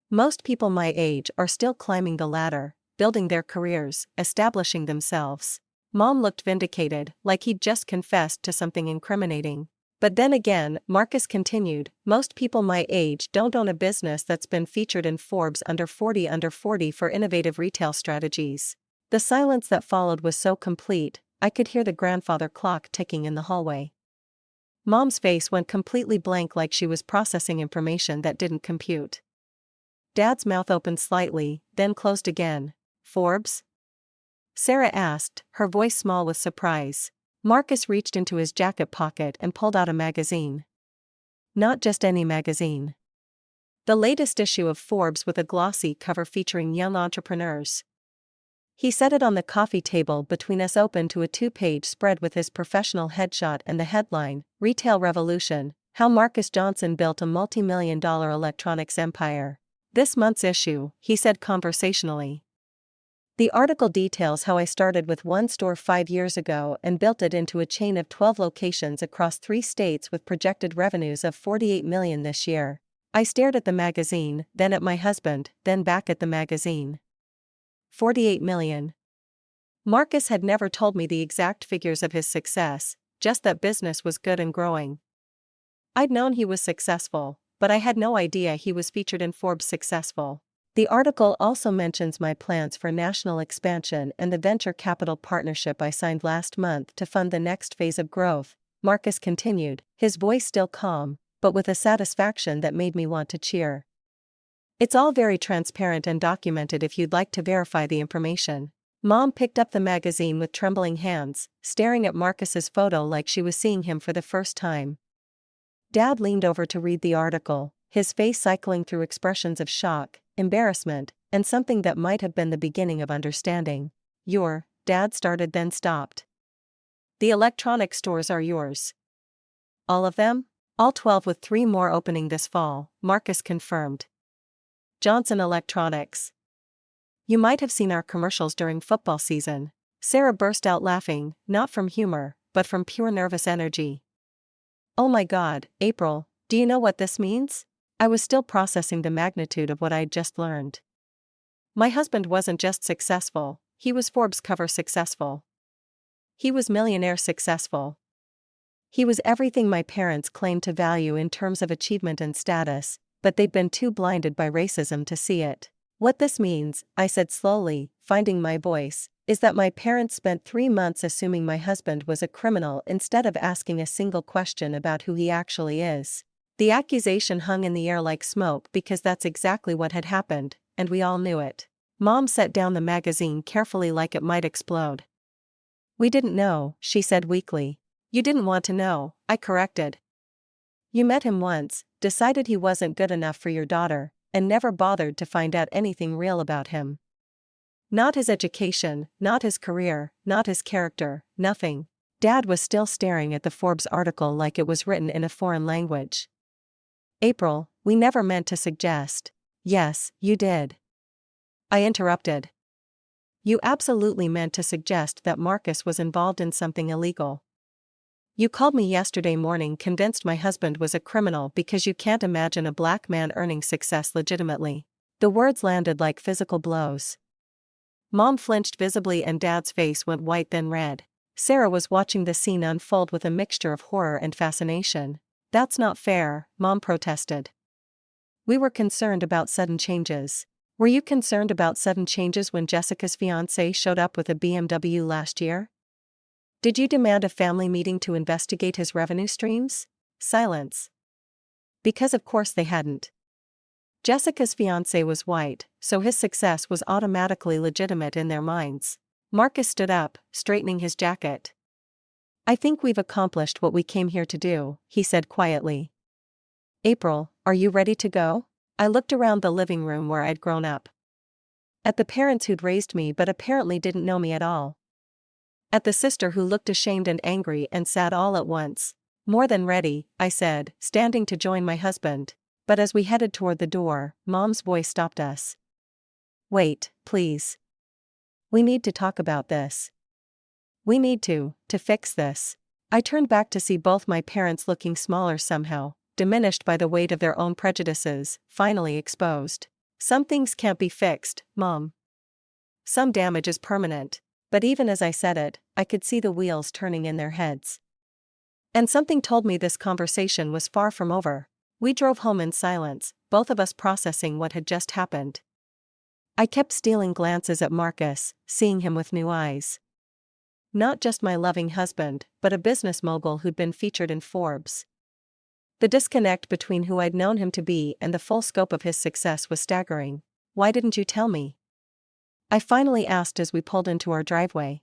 Most people my age are still climbing the ladder, building their careers, establishing themselves. Mom looked vindicated, like he'd just confessed to something incriminating. But then again, Marcus continued, most people my age don't own a business that's been featured in Forbes under 40 for innovative retail strategies. The silence that followed was so complete, I could hear the grandfather clock ticking in the hallway. Mom's face went completely blank like she was processing information that didn't compute. Dad's mouth opened slightly, then closed again. Forbes? Sarah asked, her voice small with surprise. Marcus reached into his jacket pocket and pulled out a magazine. Not just any magazine. The latest issue of Forbes with a glossy cover featuring young entrepreneurs. He set it on the coffee table between us open to a 2-page spread with his professional headshot and the headline, Retail Revolution, How Marcus Johnson Built a Multi-Million-Dollar Electronics Empire. This month's issue, he said conversationally. The article details how I started with one store 5 years ago and built it into a chain of 12 locations across 3 states with projected revenues of $48 million this year. I stared at the magazine, then at my husband, then back at the magazine. $48 million. Marcus had never told me the exact figures of his success, just that business was good and growing. I'd known he was successful, but I had no idea he was featured in Forbes Successful. The article also mentions my plans for national expansion and the venture capital partnership I signed last month to fund the next phase of growth, Marcus continued, his voice still calm, but with a satisfaction that made me want to cheer. It's all very transparent and documented if you'd like to verify the information. Mom picked up the magazine with trembling hands, staring at Marcus's photo like she was seeing him for the first time. Dad leaned over to read the article, his face cycling through expressions of shock, embarrassment, and something that might have been the beginning of understanding. Dad started then stopped. The electronic stores are yours. All of them? All 12 with 3 more opening this fall, Marcus confirmed. Johnson Electronics. You might have seen our commercials during football season. Sarah burst out laughing, not from humor, but from pure nervous energy. Oh my God, April, do you know what this means? I was still processing the magnitude of what I'd just learned. My husband wasn't just successful, he was Forbes cover successful. He was millionaire successful. He was everything my parents claimed to value in terms of achievement and status, but they'd been too blinded by racism to see it. What this means, I said slowly, finding my voice, is that my parents spent 3 months assuming my husband was a criminal instead of asking a single question about who he actually is. The accusation hung in the air like smoke because that's exactly what had happened, and we all knew it. Mom set down the magazine carefully like it might explode. "We didn't know," she said weakly. "You didn't want to know," I corrected. "You met him once, decided he wasn't good enough for your daughter, and never bothered to find out anything real about him. Not his education, not his career, not his character, nothing." Dad was still staring at the Forbes article like it was written in a foreign language. "April, we never meant to suggest." "Yes, you did," I interrupted. "You absolutely meant to suggest that Marcus was involved in something illegal. You called me yesterday morning convinced my husband was a criminal because you can't imagine a black man earning success legitimately." The words landed like physical blows. Mom flinched visibly and Dad's face went white then red. Sarah was watching the scene unfold with a mixture of horror and fascination. "That's not fair," Mom protested. "We were concerned about sudden changes." "Were you concerned about sudden changes when Jessica's fiancé showed up with a BMW last year? Did you demand a family meeting to investigate his revenue streams?" Silence. Because of course they hadn't. Jessica's fiancé was white, so his success was automatically legitimate in their minds. Marcus stood up, straightening his jacket. "I think we've accomplished what we came here to do," he said quietly. "April, are you ready to go?" I looked around the living room where I'd grown up. At the parents who'd raised me but apparently didn't know me at all. At the sister who looked ashamed and angry and sad all at once. "More than ready," I said, standing to join my husband. But as we headed toward the door, Mom's voice stopped us. "Wait, please. We need to talk about this. We need to fix this." I turned back to see both my parents looking smaller somehow, diminished by the weight of their own prejudices, finally exposed. "Some things can't be fixed, Mom. Some damage is permanent." But even as I said it, I could see the wheels turning in their heads. And something told me this conversation was far from over. We drove home in silence, both of us processing what had just happened. I kept stealing glances at Marcus, seeing him with new eyes. Not just my loving husband, but a business mogul who'd been featured in Forbes. The disconnect between who I'd known him to be and the full scope of his success was staggering. "Why didn't you tell me?" I finally asked as we pulled into our driveway.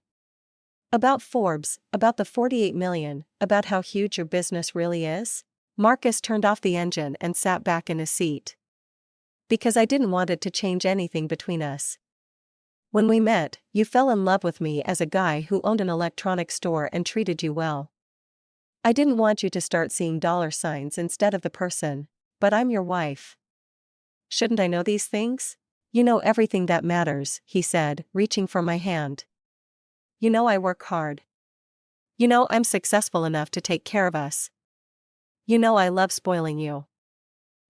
"About Forbes, about the 48 million, about how huge your business really is?" Marcus turned off the engine and sat back in his seat. "Because I didn't want it to change anything between us. When we met, you fell in love with me as a guy who owned an electronics store and treated you well. I didn't want you to start seeing dollar signs instead of the person, but I'm your wife. Shouldn't I know these things?" "You know everything that matters," he said, reaching for my hand. "You know I work hard. You know I'm successful enough to take care of us. You know I love spoiling you."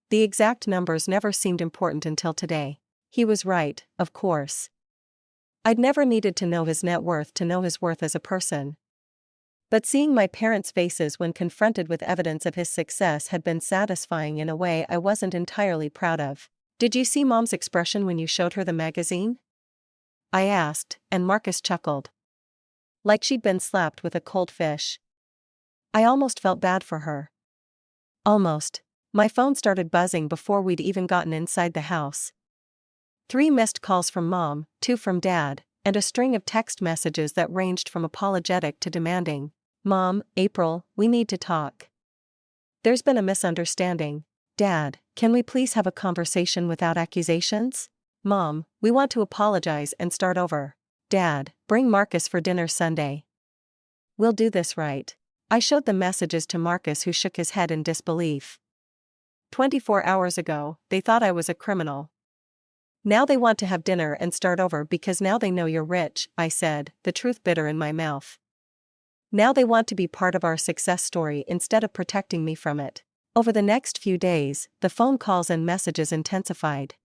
The exact numbers never seemed important until today. He was right, of course. I'd never needed to know his net worth to know his worth as a person. But seeing my parents' faces when confronted with evidence of his success had been satisfying in a way I wasn't entirely proud of. "Did you see Mom's expression when you showed her the magazine?" I asked, and Marcus chuckled. Like she'd been slapped with a cold fish. I almost felt bad for her. Almost. My phone started buzzing before we'd even gotten inside the house. 3 missed calls from Mom, 2 from Dad, and a string of text messages that ranged from apologetic to demanding. "Mom, April, we need to talk. There's been a misunderstanding. Dad, can we please have a conversation without accusations? Mom, we want to apologize and start over. Dad, bring Marcus for dinner Sunday. We'll do this right." I showed the messages to Marcus, who shook his head in disbelief. 24 hours ago, they thought I was a criminal. Now they want to have dinner and start over because now they know you're rich, I said, the truth bitter in my mouth. Now they want to be part of our success story instead of protecting me from it. Over the next few days, the phone calls and messages intensified.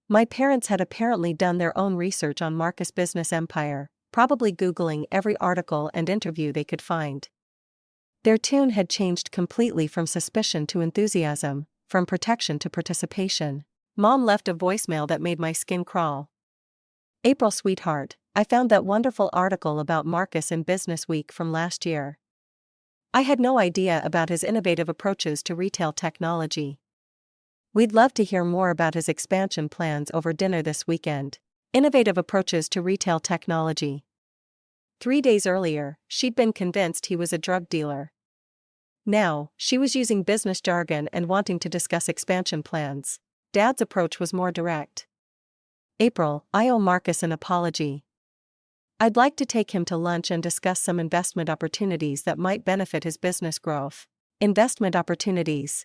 My parents had apparently done their own research on Marcus' business empire, probably Googling every article and interview they could find. Their tune had changed completely from suspicion to enthusiasm, from protection to participation. Mom left a voicemail that made my skin crawl. "April, sweetheart, I found that wonderful article about Marcus in Business Week from last year. I had no idea about his innovative approaches to retail technology. We'd love to hear more about his expansion plans over dinner this weekend. Innovative approaches to retail technology. 3 days earlier, she'd been convinced he was a drug dealer. Now, she was using business jargon and wanting to discuss expansion plans. Dad's approach was more direct. April, I owe Marcus an apology. I'd like to take him to lunch and discuss some investment opportunities that might benefit his business growth. Investment opportunities.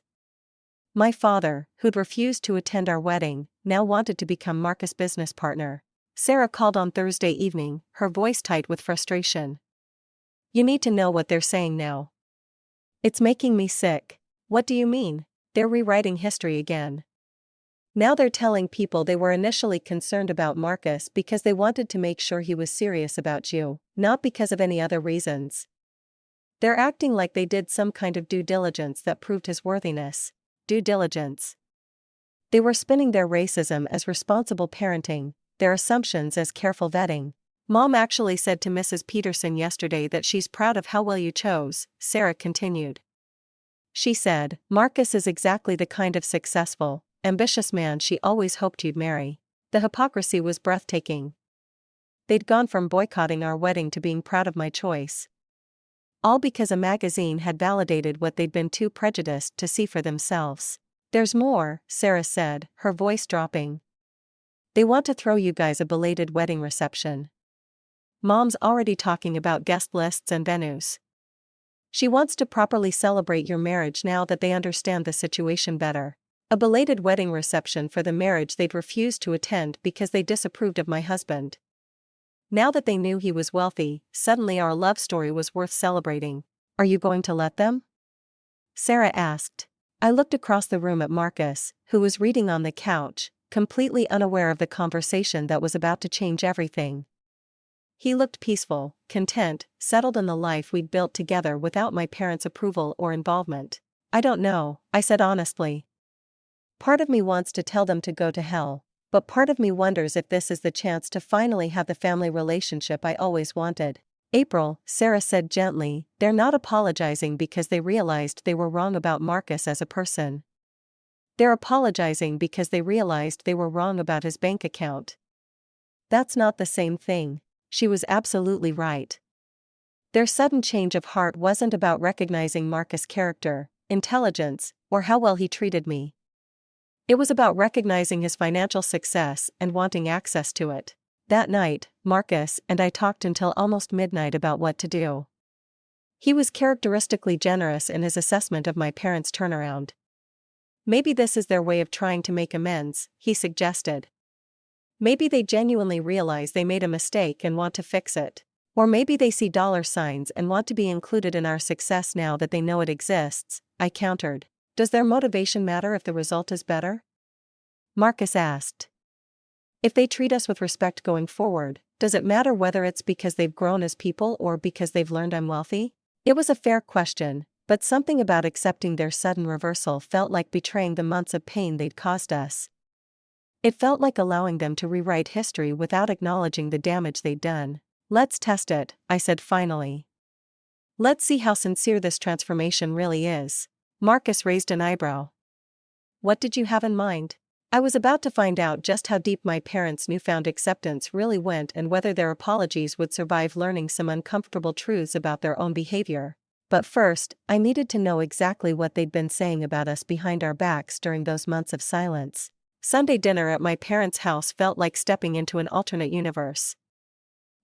My father, who'd refused to attend our wedding, now wanted to become Marcus' business partner. Sarah called on Thursday evening, her voice tight with frustration. You need to know what they're saying now. It's making me sick. What do you mean? They're rewriting history again. Now they're telling people they were initially concerned about Marcus because they wanted to make sure he was serious about you, not because of any other reasons. They're acting like they did some kind of due diligence that proved his worthiness. Due diligence. They were spinning their racism as responsible parenting, their assumptions as careful vetting. Mom actually said to Mrs. Peterson yesterday that she's proud of how well you chose, Sarah continued. She said, Marcus is exactly the kind of successful, ambitious man she always hoped you'd marry. The hypocrisy was breathtaking. They'd gone from boycotting our wedding to being proud of my choice. All because a magazine had validated what they'd been too prejudiced to see for themselves. There's more, Sarah said, her voice dropping. They want to throw you guys a belated wedding reception. Mom's already talking about guest lists and venues. She wants to properly celebrate your marriage now that they understand the situation better. A belated wedding reception for the marriage they'd refused to attend because they disapproved of my husband. Now that they knew he was wealthy, suddenly our love story was worth celebrating. Are you going to let them? Sarah asked. I looked across the room at Marcus, who was reading on the couch, completely unaware of the conversation that was about to change everything. He looked peaceful, content, settled in the life we'd built together without my parents' approval or involvement. I don't know, I said honestly. Part of me wants to tell them to go to hell, but part of me wonders if this is the chance to finally have the family relationship I always wanted. April, Sarah said gently, they're not apologizing because they realized they were wrong about Marcus as a person. They're apologizing because they realized they were wrong about his bank account. That's not the same thing. She was absolutely right. Their sudden change of heart wasn't about recognizing Marcus' character, intelligence, or how well he treated me. It was about recognizing his financial success and wanting access to it. That night, Marcus and I talked until almost midnight about what to do. He was characteristically generous in his assessment of my parents' turnaround. Maybe this is their way of trying to make amends, he suggested. Maybe they genuinely realize they made a mistake and want to fix it. Or maybe they see dollar signs and want to be included in our success now that they know it exists, I countered. Does their motivation matter if the result is better? Marcus asked. If they treat us with respect going forward, does it matter whether it's because they've grown as people or because they've learned I'm wealthy? It was a fair question, but something about accepting their sudden reversal felt like betraying the months of pain they'd caused us. It felt like allowing them to rewrite history without acknowledging the damage they'd done. Let's test it, I said finally. Let's see how sincere this transformation really is. Marcus raised an eyebrow. What did you have in mind? I was about to find out just how deep my parents' newfound acceptance really went and whether their apologies would survive learning some uncomfortable truths about their own behavior. But first, I needed to know exactly what they'd been saying about us behind our backs during those months of silence. Sunday dinner at my parents' house felt like stepping into an alternate universe.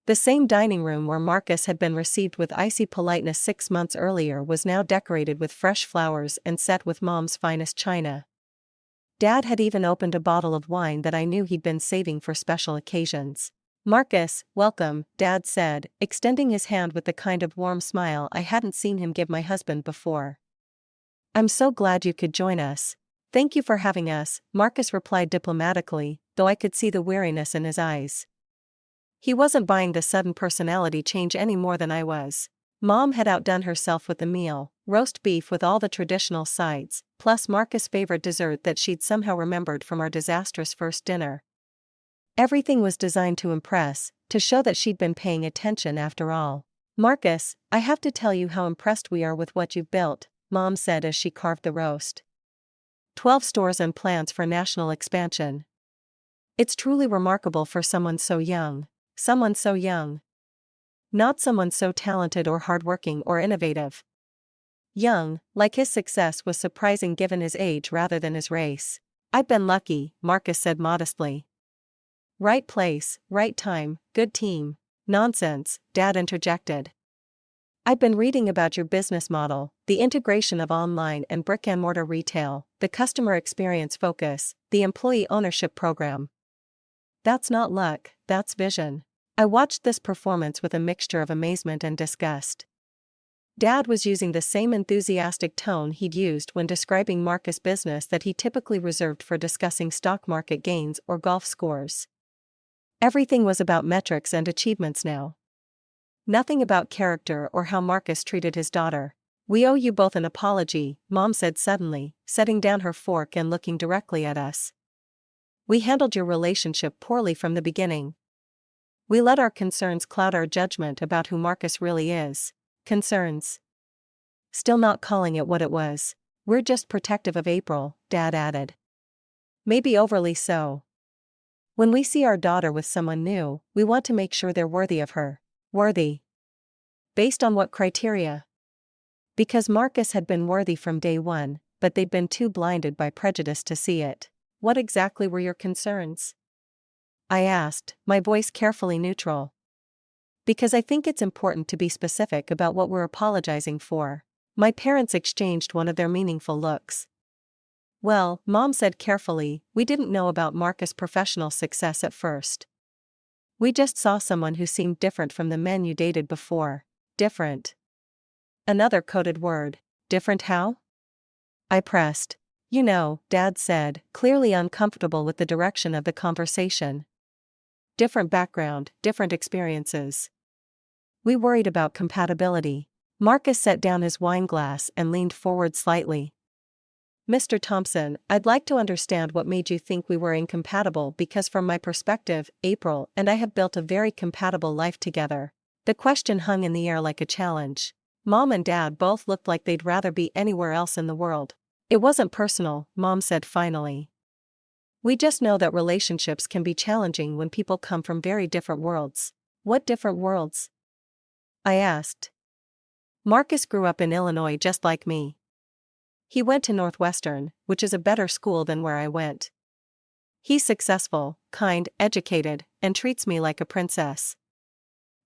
The same dining room where Marcus had been received with icy politeness 6 months earlier was now decorated with fresh flowers and set with Mom's finest china. Dad had even opened a bottle of wine that I knew he'd been saving for special occasions. Marcus, welcome, Dad said, extending his hand with the kind of warm smile I hadn't seen him give my husband before. I'm so glad you could join us. Thank you for having us, Marcus replied diplomatically, though I could see the weariness in his eyes. He wasn't buying the sudden personality change any more than I was. Mom had outdone herself with the meal, roast beef with all the traditional sides, plus Marcus' favorite dessert that she'd somehow remembered from our disastrous first dinner. Everything was designed to impress, to show that she'd been paying attention after all. Marcus, I have to tell you how impressed we are with what you've built, Mom said as she carved the roast. 12 stores and plans for national expansion. It's truly remarkable for someone so young. Someone so young. Not someone so talented or hardworking or innovative. Young, like his success was surprising given his age rather than his race. I've been lucky, Marcus said modestly. Right place, right time, good team. Nonsense, Dad interjected. I've been reading about your business model, the integration of online and brick-and-mortar retail, the customer experience focus, the employee ownership program. That's not luck, that's vision. I watched this performance with a mixture of amazement and disgust. Dad was using the same enthusiastic tone he'd used when describing Marcus' business that he typically reserved for discussing stock market gains or golf scores. Everything was about metrics and achievements now. Nothing about character or how Marcus treated his daughter. We owe you both an apology, Mom said suddenly, setting down her fork and looking directly at us. We handled your relationship poorly from the beginning. We let our concerns cloud our judgment about who Marcus really is. Concerns. Still not calling it what it was. We're just protective of April, Dad added. Maybe overly so. When we see our daughter with someone new, we want to make sure they're worthy of her. Worthy. Based on what criteria? Because Marcus had been worthy from day one, but they'd been too blinded by prejudice to see it. What exactly were your concerns? I asked, my voice carefully neutral. Because I think it's important to be specific about what we're apologizing for. My parents exchanged one of their meaningful looks. Well, Mom said carefully, we didn't know about Marcus' professional success at first. We just saw someone who seemed different from the men you dated before. Different. Another coded word. Different how? I pressed. You know, Dad said, clearly uncomfortable with the direction of the conversation. Different background, different experiences. We worried about compatibility. Marcus set down his wine glass and leaned forward slightly. Mr. Thompson, I'd like to understand what made you think we were incompatible because from my perspective, April and I have built a very compatible life together. The question hung in the air like a challenge. Mom and Dad both looked like they'd rather be anywhere else in the world. It wasn't personal, Mom said finally. We just know that relationships can be challenging when people come from very different worlds. What different worlds? I asked. Marcus grew up in Illinois just like me. He went to Northwestern, which is a better school than where I went. He's successful, kind, educated, and treats me like a princess.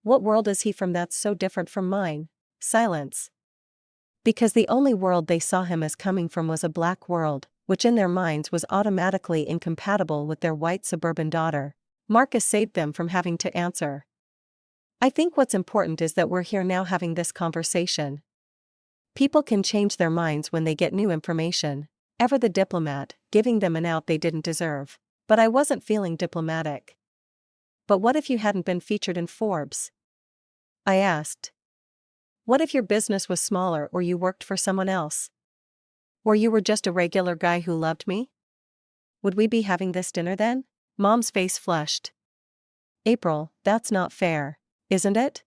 What world is he from that's so different from mine? Silence. Because the only world they saw him as coming from was a black world, which in their minds was automatically incompatible with their white suburban daughter. Marcus saved them from having to answer. I think what's important is that we're here now having this conversation. People can change their minds when they get new information. Ever the diplomat, giving them an out they didn't deserve. But I wasn't feeling diplomatic. But what if you hadn't been featured in Forbes? I asked. What if your business was smaller or you worked for someone else? Or you were just a regular guy who loved me? Would we be having this dinner then? Mom's face flushed. April, that's not fair, isn't it?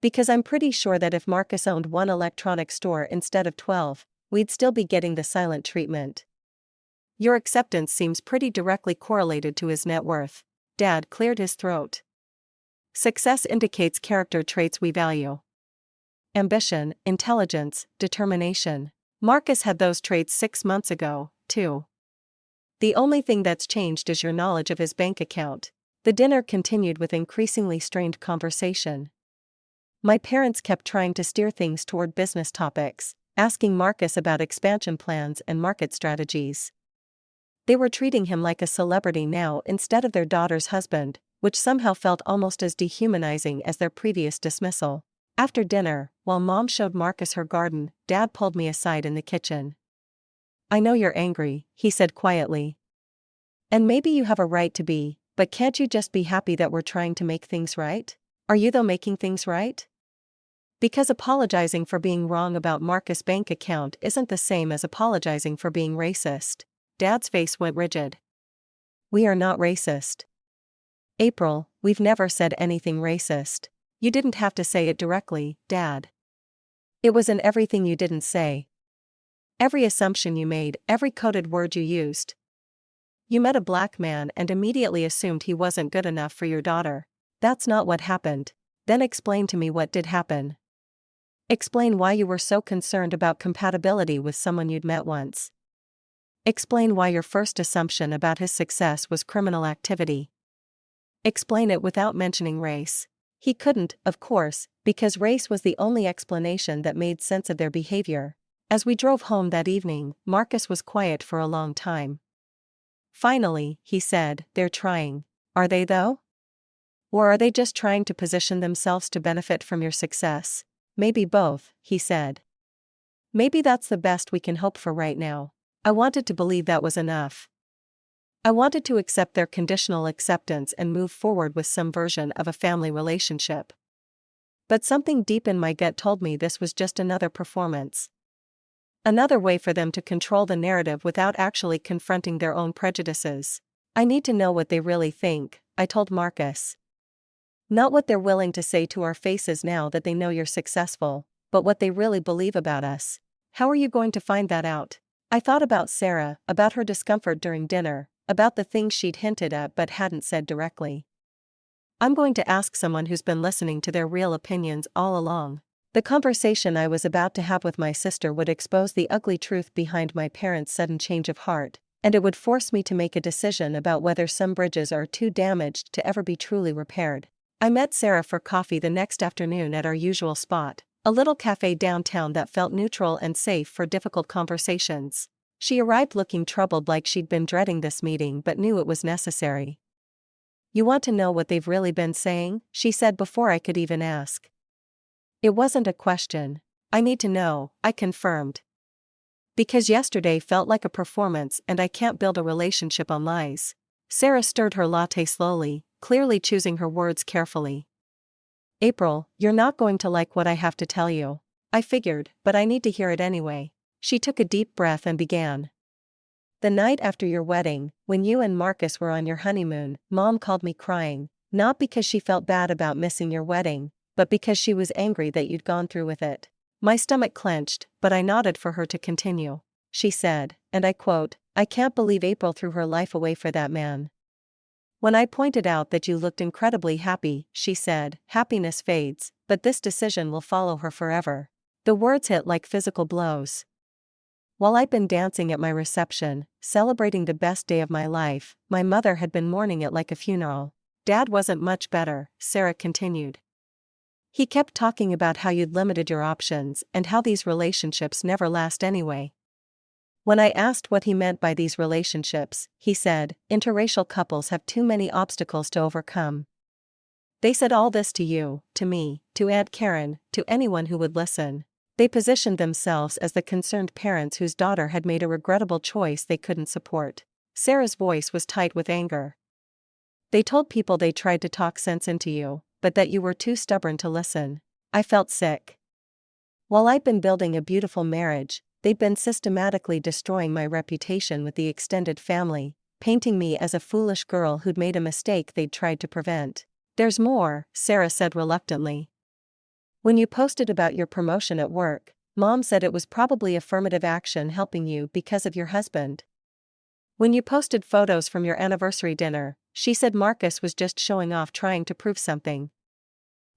Because I'm pretty sure that if Marcus owned one electronic store instead of 12, we'd still be getting the silent treatment. Your acceptance seems pretty directly correlated to his net worth. Dad cleared his throat. Success indicates character traits we value. Ambition, intelligence, determination. Marcus had those traits 6 months ago, too. The only thing that's changed is your knowledge of his bank account. The dinner continued with increasingly strained conversation. My parents kept trying to steer things toward business topics, asking Marcus about expansion plans and market strategies. They were treating him like a celebrity now instead of their daughter's husband, which somehow felt almost as dehumanizing as their previous dismissal. After dinner, while Mom showed Marcus her garden, Dad pulled me aside in the kitchen. I know you're angry, he said quietly. And maybe you have a right to be, but can't you just be happy that we're trying to make things right? Are you though making things right? Because apologizing for being wrong about Marcus' bank account isn't the same as apologizing for being racist. Dad's face went rigid. We are not racist. April, we've never said anything racist. You didn't have to say it directly, Dad. It was in everything you didn't say. Every assumption you made, every coded word you used. You met a black man and immediately assumed he wasn't good enough for your daughter. That's not what happened. Then explain to me what did happen. Explain why you were so concerned about compatibility with someone you'd met once. Explain why your first assumption about his success was criminal activity. Explain it without mentioning race. He couldn't, of course, because race was the only explanation that made sense of their behavior. As we drove home that evening, Marcus was quiet for a long time. Finally, he said, "They're trying. Are they though? Or are they just trying to position themselves to benefit from your success?" "Maybe both," he said. "Maybe that's the best we can hope for right now." I wanted to believe that was enough. I wanted to accept their conditional acceptance and move forward with some version of a family relationship. But something deep in my gut told me this was just another performance. Another way for them to control the narrative without actually confronting their own prejudices. "I need to know what they really think," I told Marcus. "Not what they're willing to say to our faces now that they know you're successful, but what they really believe about us." "How are you going to find that out?" I thought about Sarah, about her discomfort during dinner, about the things she'd hinted at but hadn't said directly. "I'm going to ask someone who's been listening to their real opinions all along." The conversation I was about to have with my sister would expose the ugly truth behind my parents' sudden change of heart, and it would force me to make a decision about whether some bridges are too damaged to ever be truly repaired. I met Sarah for coffee the next afternoon at our usual spot, a little cafe downtown that felt neutral and safe for difficult conversations. She arrived looking troubled, like she'd been dreading this meeting but knew it was necessary. "You want to know what they've really been saying?" she said before I could even ask. It wasn't a question. "I need to know," I confirmed. "Because yesterday felt like a performance and I can't build a relationship on lies." Sarah stirred her latte slowly, clearly choosing her words carefully. "April, you're not going to like what I have to tell you. I figured, but I need to hear it anyway." She took a deep breath and began. "The night after your wedding, when you and Marcus were on your honeymoon, Mom called me crying, not because she felt bad about missing your wedding, but because she was angry that you'd gone through with it." My stomach clenched, but I nodded for her to continue. She said, and I quote, "I can't believe April threw her life away for that man." "When I pointed out that you looked incredibly happy," she said, "happiness fades, but this decision will follow her forever." The words hit like physical blows. While I'd been dancing at my reception, celebrating the best day of my life, my mother had been mourning it like a funeral. "Dad wasn't much better," Sarah continued. "He kept talking about how you'd limited your options and how these relationships never last anyway." When I asked what he meant by these relationships, he said, "Interracial couples have too many obstacles to overcome." They said all this to you, to me, to Aunt Karen, to anyone who would listen. They positioned themselves as the concerned parents whose daughter had made a regrettable choice they couldn't support. Sarah's voice was tight with anger. "They told people they tried to talk sense into you, but that you were too stubborn to listen." I felt sick. While I'd been building a beautiful marriage, they'd been systematically destroying my reputation with the extended family, painting me as a foolish girl who'd made a mistake they'd tried to prevent. "There's more," Sarah said reluctantly. "When you posted about your promotion at work, Mom said it was probably affirmative action helping you because of your husband. When you posted photos from your anniversary dinner, she said Marcus was just showing off, trying to prove something."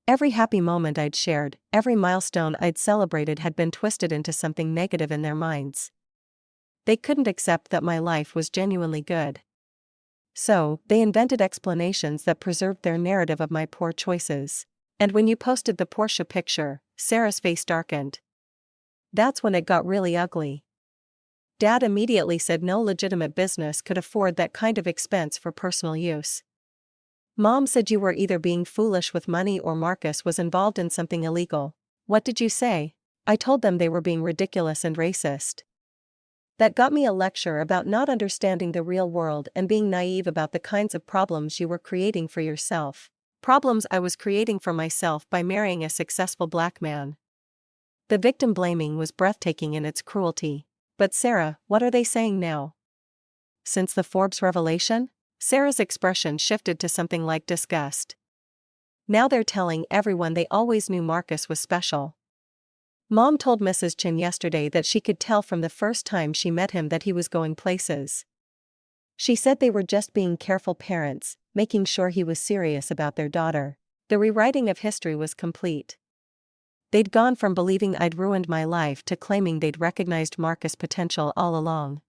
Every happy moment I'd shared, every milestone I'd celebrated had been twisted into something negative in their minds. They couldn't accept that my life was genuinely good. So, they invented explanations that preserved their narrative of my poor choices. "And when you posted the Porsche picture," Sarah's face darkened. "That's when it got really ugly. Dad immediately said no legitimate business could afford that kind of expense for personal use. Mom said you were either being foolish with money or Marcus was involved in something illegal." "What did you say?" "I told them they were being ridiculous and racist. That got me a lecture about not understanding the real world and being naive about the kinds of problems you were creating for yourself. Problems I was creating for myself by marrying a successful black man." The victim blaming was breathtaking in its cruelty. "But Sarah, what are they saying now?" "Since the Forbes revelation?" Sarah's expression shifted to something like disgust. Now they're telling everyone they always knew Marcus was special. Mom told Mrs. Chin yesterday that she could tell from the first time she met him that he was going places. She said they were just being careful parents, making sure he was serious about their daughter. The rewriting of history was complete. They'd gone from believing I'd ruined my life to claiming they'd recognized Marcus' potential all along.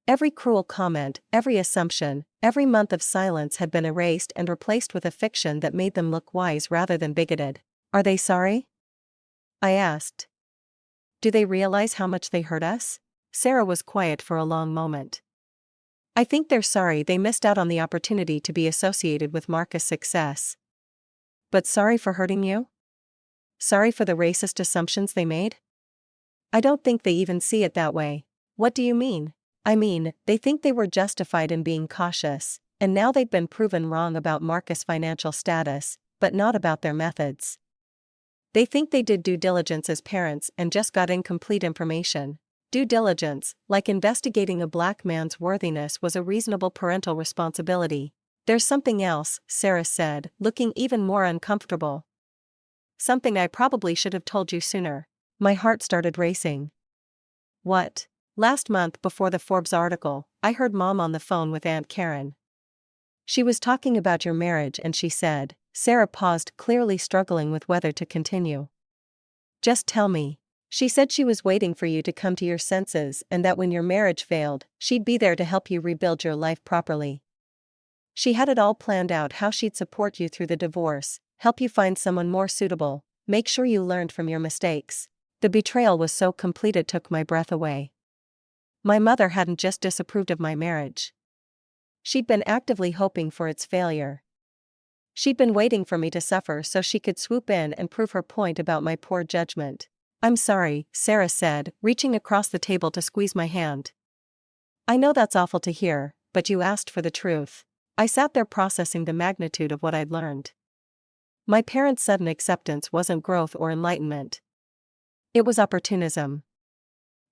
Every cruel comment, every assumption, every month of silence had been erased and replaced with a fiction that made them look wise rather than bigoted. Are they sorry? I asked. Do they realize how much they hurt us? Sarah was quiet for a long moment. I think they're sorry they missed out on the opportunity to be associated with Marcus' success. But sorry for hurting you? Sorry for the racist assumptions they made? I don't think they even see it that way. What do you mean? I mean, they think they were justified in being cautious, and now they've been proven wrong about Marcus' financial status, but not about their methods. They think they did due diligence as parents and just got incomplete information. Due diligence, like investigating a black man's worthiness, was a reasonable parental responsibility. There's something else, Sarah said, looking even more uncomfortable. Something I probably should have told you sooner. My heart started racing. What? Last month before the Forbes article, I heard Mom on the phone with Aunt Karen. She was talking about your marriage and she said, Sarah paused, clearly struggling with whether to continue. Just tell me. She said she was waiting for you to come to your senses and that when your marriage failed, she'd be there to help you rebuild your life properly. She had it all planned out how she'd support you through the divorce, help you find someone more suitable, make sure you learned from your mistakes. The betrayal was so complete it took my breath away. My mother hadn't just disapproved of my marriage. She'd been actively hoping for its failure. She'd been waiting for me to suffer so she could swoop in and prove her point about my poor judgment. I'm sorry, Sarah said, reaching across the table to squeeze my hand. I know that's awful to hear, but you asked for the truth. I sat there processing the magnitude of what I'd learned. My parents' sudden acceptance wasn't growth or enlightenment. It was opportunism.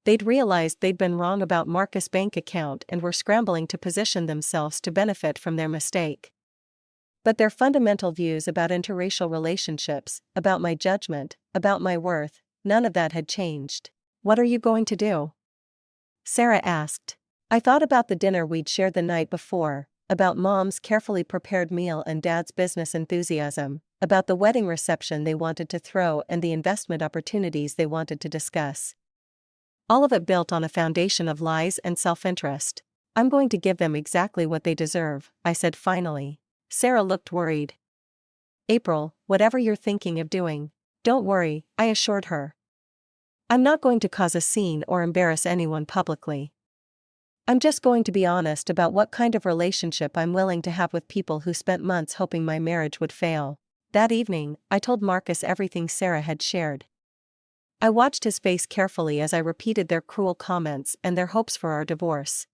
They'd realized they'd been wrong about Marcus' bank account and were scrambling to position themselves to benefit from their mistake. But their fundamental views about interracial relationships, about my judgment, about my worth, none of that had changed. What are you going to do? Sarah asked. I thought about the dinner we'd shared the night before, about Mom's carefully prepared meal and Dad's business enthusiasm, about the wedding reception they wanted to throw and the investment opportunities they wanted to discuss. All of it built on a foundation of lies and self-interest. I'm going to give them exactly what they deserve, I said finally. Sarah looked worried. April, whatever you're thinking of doing, don't worry, I assured her. I'm not going to cause a scene or embarrass anyone publicly. I'm just going to be honest about what kind of relationship I'm willing to have with people who spent months hoping my marriage would fail. That evening, I told Marcus everything Sarah had shared. I watched his face carefully as I repeated their cruel comments and their hopes for our divorce.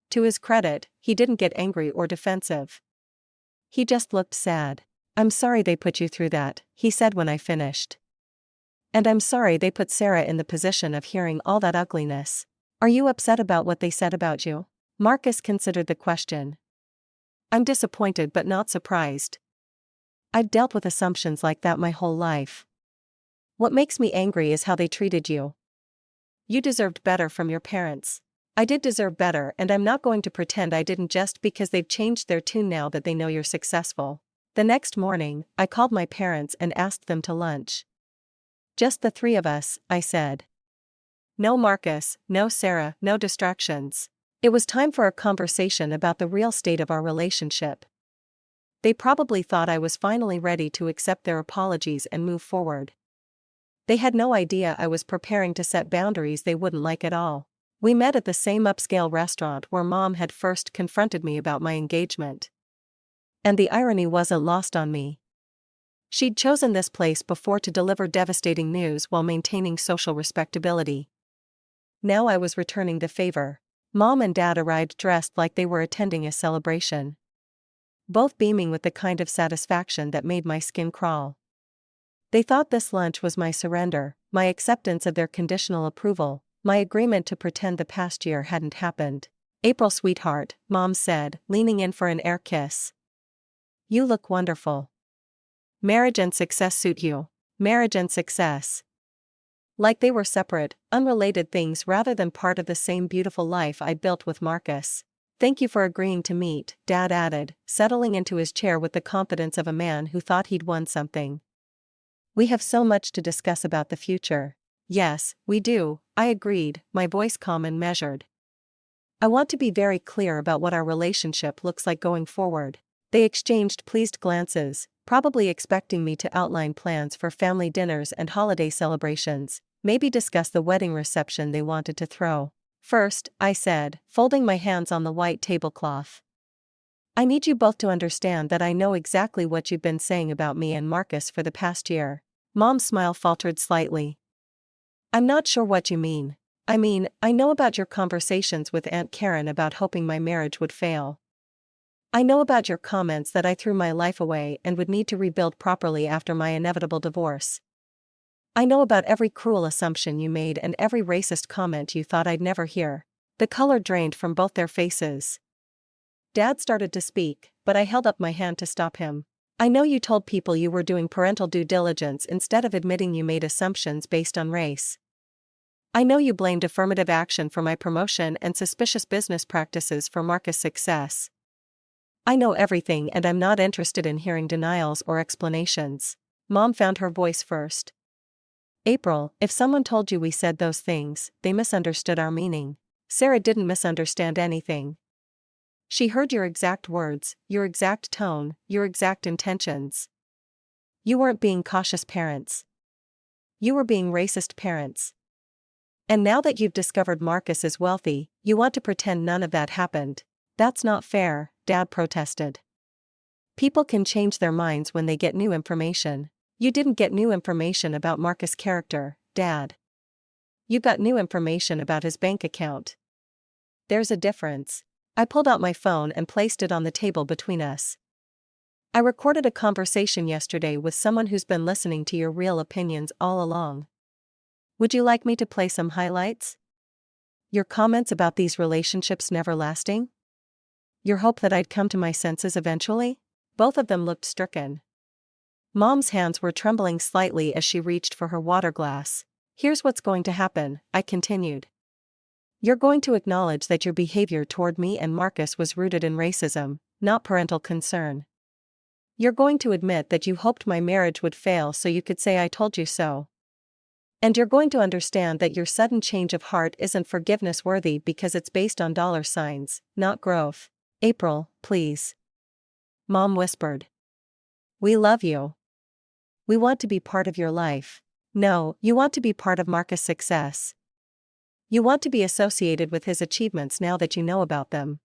To his credit, he didn't get angry or defensive. He just looked sad. I'm sorry they put you through that, he said when I finished. And I'm sorry they put Sarah in the position of hearing all that ugliness. Are you upset about what they said about you? Marcus considered the question. I'm disappointed but not surprised. I've dealt with assumptions like that my whole life. What makes me angry is how they treated you. You deserved better from your parents. I did deserve better and I'm not going to pretend I didn't just because they've changed their tune now that they know you're successful. The next morning, I called my parents and asked them to lunch. Just the three of us, I said. No Marcus, no Sarah, no distractions. It was time for a conversation about the real state of our relationship. They probably thought I was finally ready to accept their apologies and move forward. They had no idea I was preparing to set boundaries they wouldn't like at all. We met at the same upscale restaurant where Mom had first confronted me about my engagement. And the irony wasn't lost on me. She'd chosen this place before to deliver devastating news while maintaining social respectability. Now I was returning the favor. Mom and Dad arrived dressed like they were attending a celebration. Both beaming with the kind of satisfaction that made my skin crawl. They thought this lunch was my surrender, my acceptance of their conditional approval, my agreement to pretend the past year hadn't happened. April, sweetheart, Mom said, leaning in for an air kiss. You look wonderful. Marriage and success suit you. Marriage and success. Like they were separate, unrelated things rather than part of the same beautiful life I'd built with Marcus. Thank you for agreeing to meet, Dad added, settling into his chair with the confidence of a man who thought he'd won something. We have so much to discuss about the future. Yes, we do, I agreed, my voice calm and measured. I want to be very clear about what our relationship looks like going forward. They exchanged pleased glances, probably expecting me to outline plans for family dinners and holiday celebrations, maybe discuss the wedding reception they wanted to throw. First, I said, folding my hands on the white tablecloth. I need you both to understand that I know exactly what you've been saying about me and Marcus for the past year. Mom's smile faltered slightly. I'm not sure what you mean. I mean, I know about your conversations with Aunt Karen about hoping my marriage would fail. I know about your comments that I threw my life away and would need to rebuild properly after my inevitable divorce. I know about every cruel assumption you made and every racist comment you thought I'd never hear. The color drained from both their faces. Dad started to speak, but I held up my hand to stop him. I know you told people you were doing parental due diligence instead of admitting you made assumptions based on race. I know you blamed affirmative action for my promotion and suspicious business practices for Marcus' success. I know everything and I'm not interested in hearing denials or explanations. Mom found her voice first. April, if someone told you we said those things, they misunderstood our meaning. Sarah didn't misunderstand anything. She heard your exact words, your exact tone, your exact intentions. You weren't being cautious parents. You were being racist parents. And now that you've discovered Marcus is wealthy, you want to pretend none of that happened. That's not fair, Dad protested. People can change their minds when they get new information. You didn't get new information about Marcus' character, Dad. You got new information about his bank account. There's a difference. I pulled out my phone and placed it on the table between us. I recorded a conversation yesterday with someone who's been listening to your real opinions all along. Would you like me to play some highlights? Your comments about these relationships never lasting? Your hope that I'd come to my senses eventually? Both of them looked stricken. Mom's hands were trembling slightly as she reached for her water glass. Here's what's going to happen, I continued. You're going to acknowledge that your behavior toward me and Marcus was rooted in racism, not parental concern. You're going to admit that you hoped my marriage would fail so you could say I told you so. And you're going to understand that your sudden change of heart isn't forgiveness worthy because it's based on dollar signs, not growth. April, please. Mom whispered. We love you. We want to be part of your life. No, you want to be part of Marcus' success. You want to be associated with his achievements now that you know about them.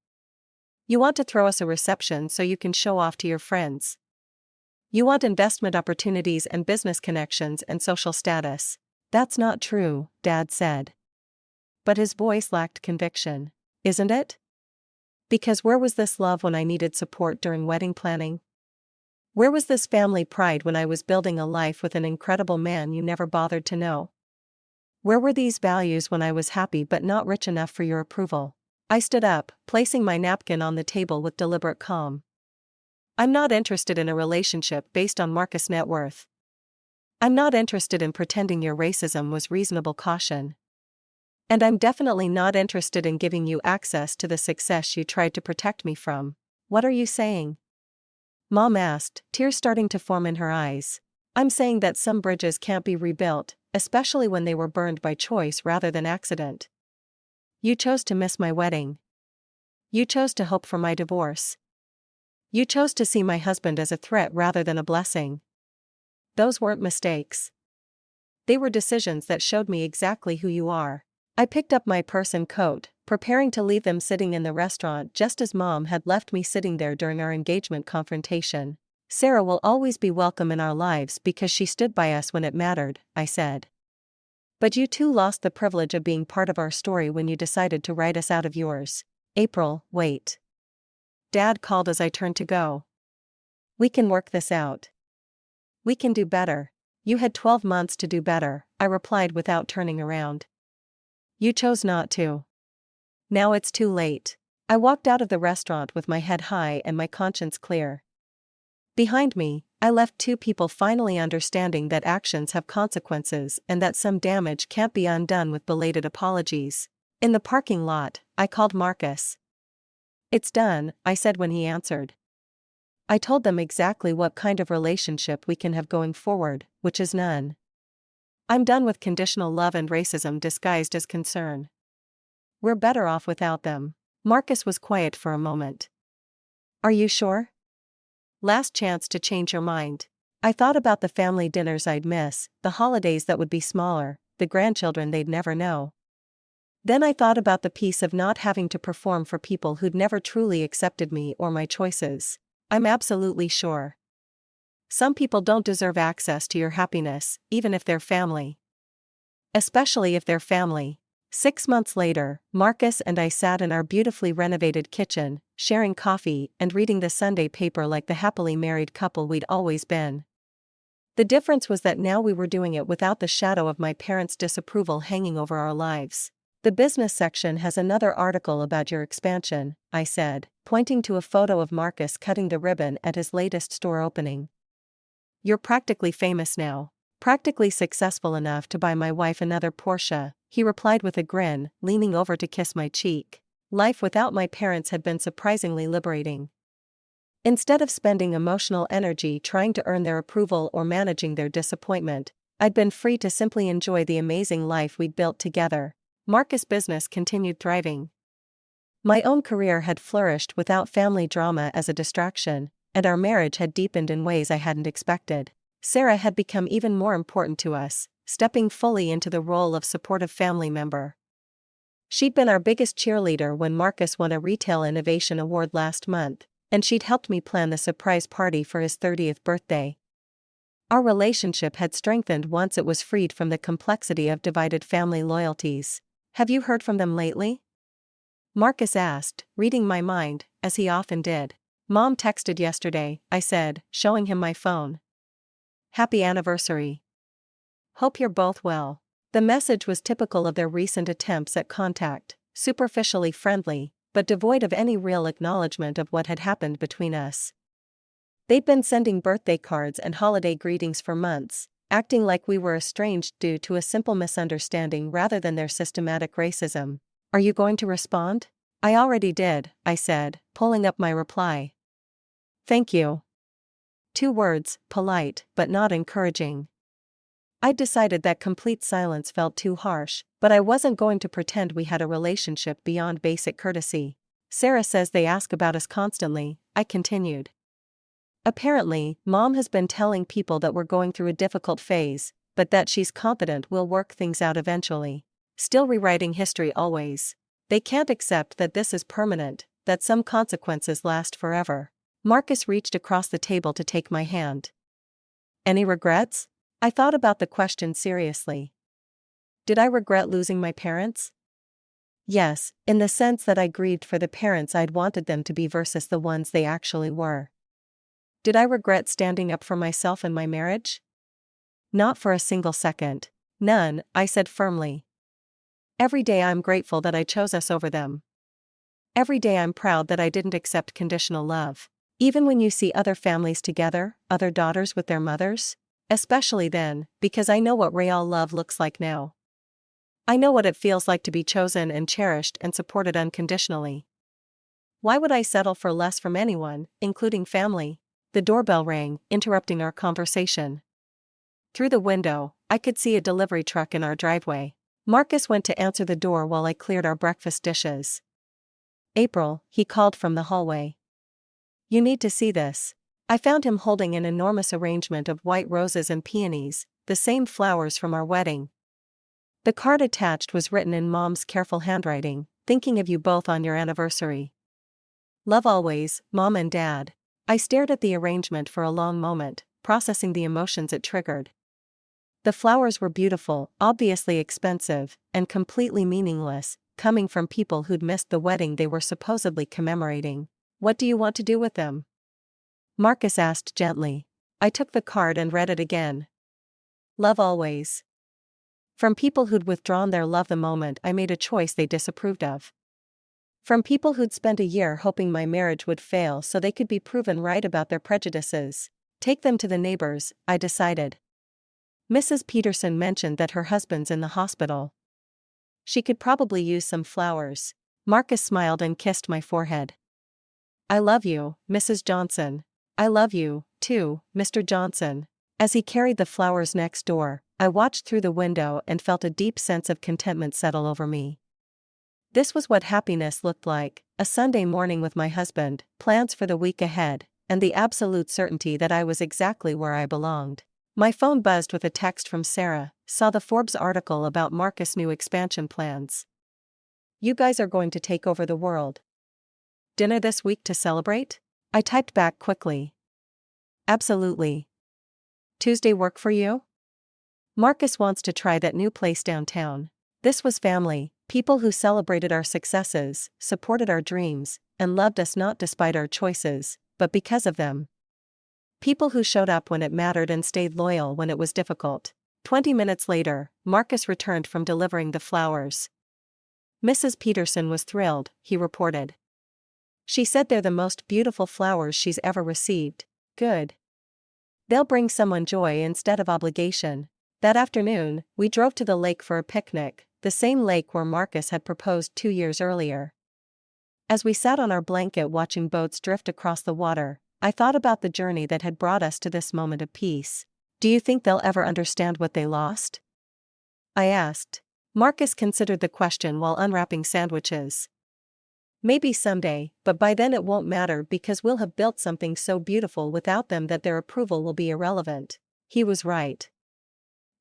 You want to throw us a reception so you can show off to your friends. You want investment opportunities and business connections and social status. That's not true, Dad said. But his voice lacked conviction. Isn't it? Because where was this love when I needed support during wedding planning? Where was this family pride when I was building a life with an incredible man you never bothered to know? Where were these values when I was happy but not rich enough for your approval? I stood up, placing my napkin on the table with deliberate calm. I'm not interested in a relationship based on Marcus' net worth. I'm not interested in pretending your racism was reasonable caution. And I'm definitely not interested in giving you access to the success you tried to protect me from. What are you saying? Mom asked, tears starting to form in her eyes. I'm saying that some bridges can't be rebuilt, especially when they were burned by choice rather than accident. You chose to miss my wedding. You chose to hope for my divorce. You chose to see my husband as a threat rather than a blessing. Those weren't mistakes. They were decisions that showed me exactly who you are. I picked up my purse and coat, preparing to leave them sitting in the restaurant just as Mom had left me sitting there during our engagement confrontation. Sarah will always be welcome in our lives because she stood by us when it mattered, I said. But you too lost the privilege of being part of our story when you decided to write us out of yours. April, wait. Dad called as I turned to go. We can work this out. We can do better. You had 12 months to do better, I replied without turning around. You chose not to. Now it's too late. I walked out of the restaurant with my head high and my conscience clear. Behind me, I left two people finally understanding that actions have consequences and that some damage can't be undone with belated apologies. In the parking lot, I called Marcus. "It's done," I said when he answered. I told them exactly what kind of relationship we can have going forward, which is none. I'm done with conditional love and racism disguised as concern. We're better off without them. Marcus was quiet for a moment. "Are you sure?" "Last chance to change your mind." I thought about the family dinners I'd miss, the holidays that would be smaller, the grandchildren they'd never know. Then I thought about the peace of not having to perform for people who'd never truly accepted me or my choices. I'm absolutely sure. Some people don't deserve access to your happiness, even if they're family. Especially if they're family. 6 months later, Marcus and I sat in our beautifully renovated kitchen, sharing coffee and reading the Sunday paper like the happily married couple we'd always been. The difference was that now we were doing it without the shadow of my parents' disapproval hanging over our lives. "The business section has another article about your expansion," I said, pointing to a photo of Marcus cutting the ribbon at his latest store opening. "You're practically famous now. Practically successful enough to buy my wife another Porsche," he replied with a grin, leaning over to kiss my cheek. Life without my parents had been surprisingly liberating. Instead of spending emotional energy trying to earn their approval or managing their disappointment, I'd been free to simply enjoy the amazing life we'd built together. Marcus' business continued thriving. My own career had flourished without family drama as a distraction, and our marriage had deepened in ways I hadn't expected. Sarah had become even more important to us, stepping fully into the role of supportive family member. She'd been our biggest cheerleader when Marcus won a Retail Innovation Award last month, and she'd helped me plan the surprise party for his 30th birthday. Our relationship had strengthened once it was freed from the complexity of divided family loyalties. "Have you heard from them lately?" Marcus asked, reading my mind, as he often did. "Mom texted yesterday," I said, showing him my phone. "Happy anniversary. Hope you're both well." The message was typical of their recent attempts at contact, superficially friendly, but devoid of any real acknowledgement of what had happened between us. They'd been sending birthday cards and holiday greetings for months, acting like we were estranged due to a simple misunderstanding rather than their systematic racism. "Are you going to respond?" "I already did," I said, pulling up my reply. "Thank you." 2 words, polite, but not encouraging. I'd decided that complete silence felt too harsh, but I wasn't going to pretend we had a relationship beyond basic courtesy. "Sarah says they ask about us constantly," I continued. "Apparently, Mom has been telling people that we're going through a difficult phase, but that she's confident we'll work things out eventually. Still rewriting history always. They can't accept that this is permanent, that some consequences last forever." Marcus reached across the table to take my hand. "Any regrets?" I thought about the question seriously. Did I regret losing my parents? Yes, in the sense that I grieved for the parents I'd wanted them to be versus the ones they actually were. Did I regret standing up for myself and my marriage? Not for a single second. "None," I said firmly. "Every day I'm grateful that I chose us over them. Every day I'm proud that I didn't accept conditional love. Even when you see other families together, other daughters with their mothers? Especially then, because I know what real love looks like now. I know what it feels like to be chosen and cherished and supported unconditionally. Why would I settle for less from anyone, including family?" The doorbell rang, interrupting our conversation. Through the window, I could see a delivery truck in our driveway. Marcus went to answer the door while I cleared our breakfast dishes. "April," he called from the hallway. "You need to see this." I found him holding an enormous arrangement of white roses and peonies, the same flowers from our wedding. The card attached was written in Mom's careful handwriting, "Thinking of you both on your anniversary. Love always, Mom and Dad." I stared at the arrangement for a long moment, processing the emotions it triggered. The flowers were beautiful, obviously expensive, and completely meaningless, coming from people who'd missed the wedding they were supposedly commemorating. "What do you want to do with them?" Marcus asked gently. I took the card and read it again. "Love always." From people who'd withdrawn their love the moment I made a choice they disapproved of. From people who'd spent a year hoping my marriage would fail so they could be proven right about their prejudices. Take them to the neighbors, I decided. Mrs. Peterson mentioned that her husband's in the hospital. She could probably use some flowers. Marcus smiled and kissed my forehead. I love you, Mrs. Johnson. I love you, too, Mr. Johnson. As he carried the flowers next door, I watched through the window and felt a deep sense of contentment settle over me. This was what happiness looked like, a Sunday morning with my husband, plans for the week ahead, and the absolute certainty that I was exactly where I belonged. My phone buzzed with a text from Sarah, saw the Forbes article about Marcus' new expansion plans. You guys are going to take over the world. Dinner this week to celebrate? I typed back quickly. Absolutely. Tuesday work for you? Marcus wants to try that new place downtown. This was family, people who celebrated our successes, supported our dreams, and loved us not despite our choices, but because of them. People who showed up when it mattered and stayed loyal when it was difficult. 20 minutes later, Marcus returned from delivering the flowers. Mrs. Peterson was thrilled, he reported. She said they're the most beautiful flowers she's ever received. Good. They'll bring someone joy instead of obligation. That afternoon, we drove to the lake for a picnic, the same lake where Marcus had proposed 2 years earlier. As we sat on our blanket watching boats drift across the water, I thought about the journey that had brought us to this moment of peace. Do you think they'll ever understand what they lost? I asked. Marcus considered the question while unwrapping sandwiches. Maybe someday, but by then it won't matter because we'll have built something so beautiful without them that their approval will be irrelevant. He was right.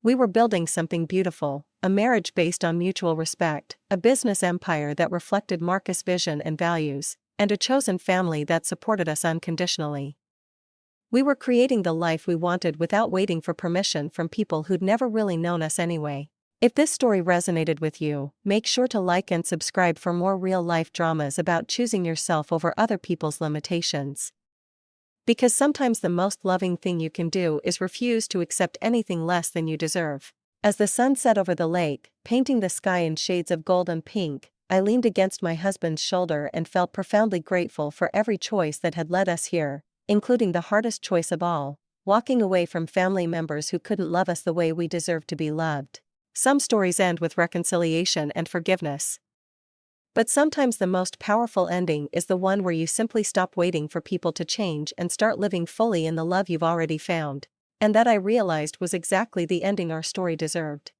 We were building something beautiful, a marriage based on mutual respect, a business empire that reflected Marcus' vision and values, and a chosen family that supported us unconditionally. We were creating the life we wanted without waiting for permission from people who'd never really known us anyway. If this story resonated with you, make sure to like and subscribe for more real-life dramas about choosing yourself over other people's limitations. Because sometimes the most loving thing you can do is refuse to accept anything less than you deserve. As the sun set over the lake, painting the sky in shades of gold and pink, I leaned against my husband's shoulder and felt profoundly grateful for every choice that had led us here, including the hardest choice of all, walking away from family members who couldn't love us the way we deserved to be loved. Some stories end with reconciliation and forgiveness. But sometimes the most powerful ending is the one where you simply stop waiting for people to change and start living fully in the love you've already found. And that I realized was exactly the ending our story deserved.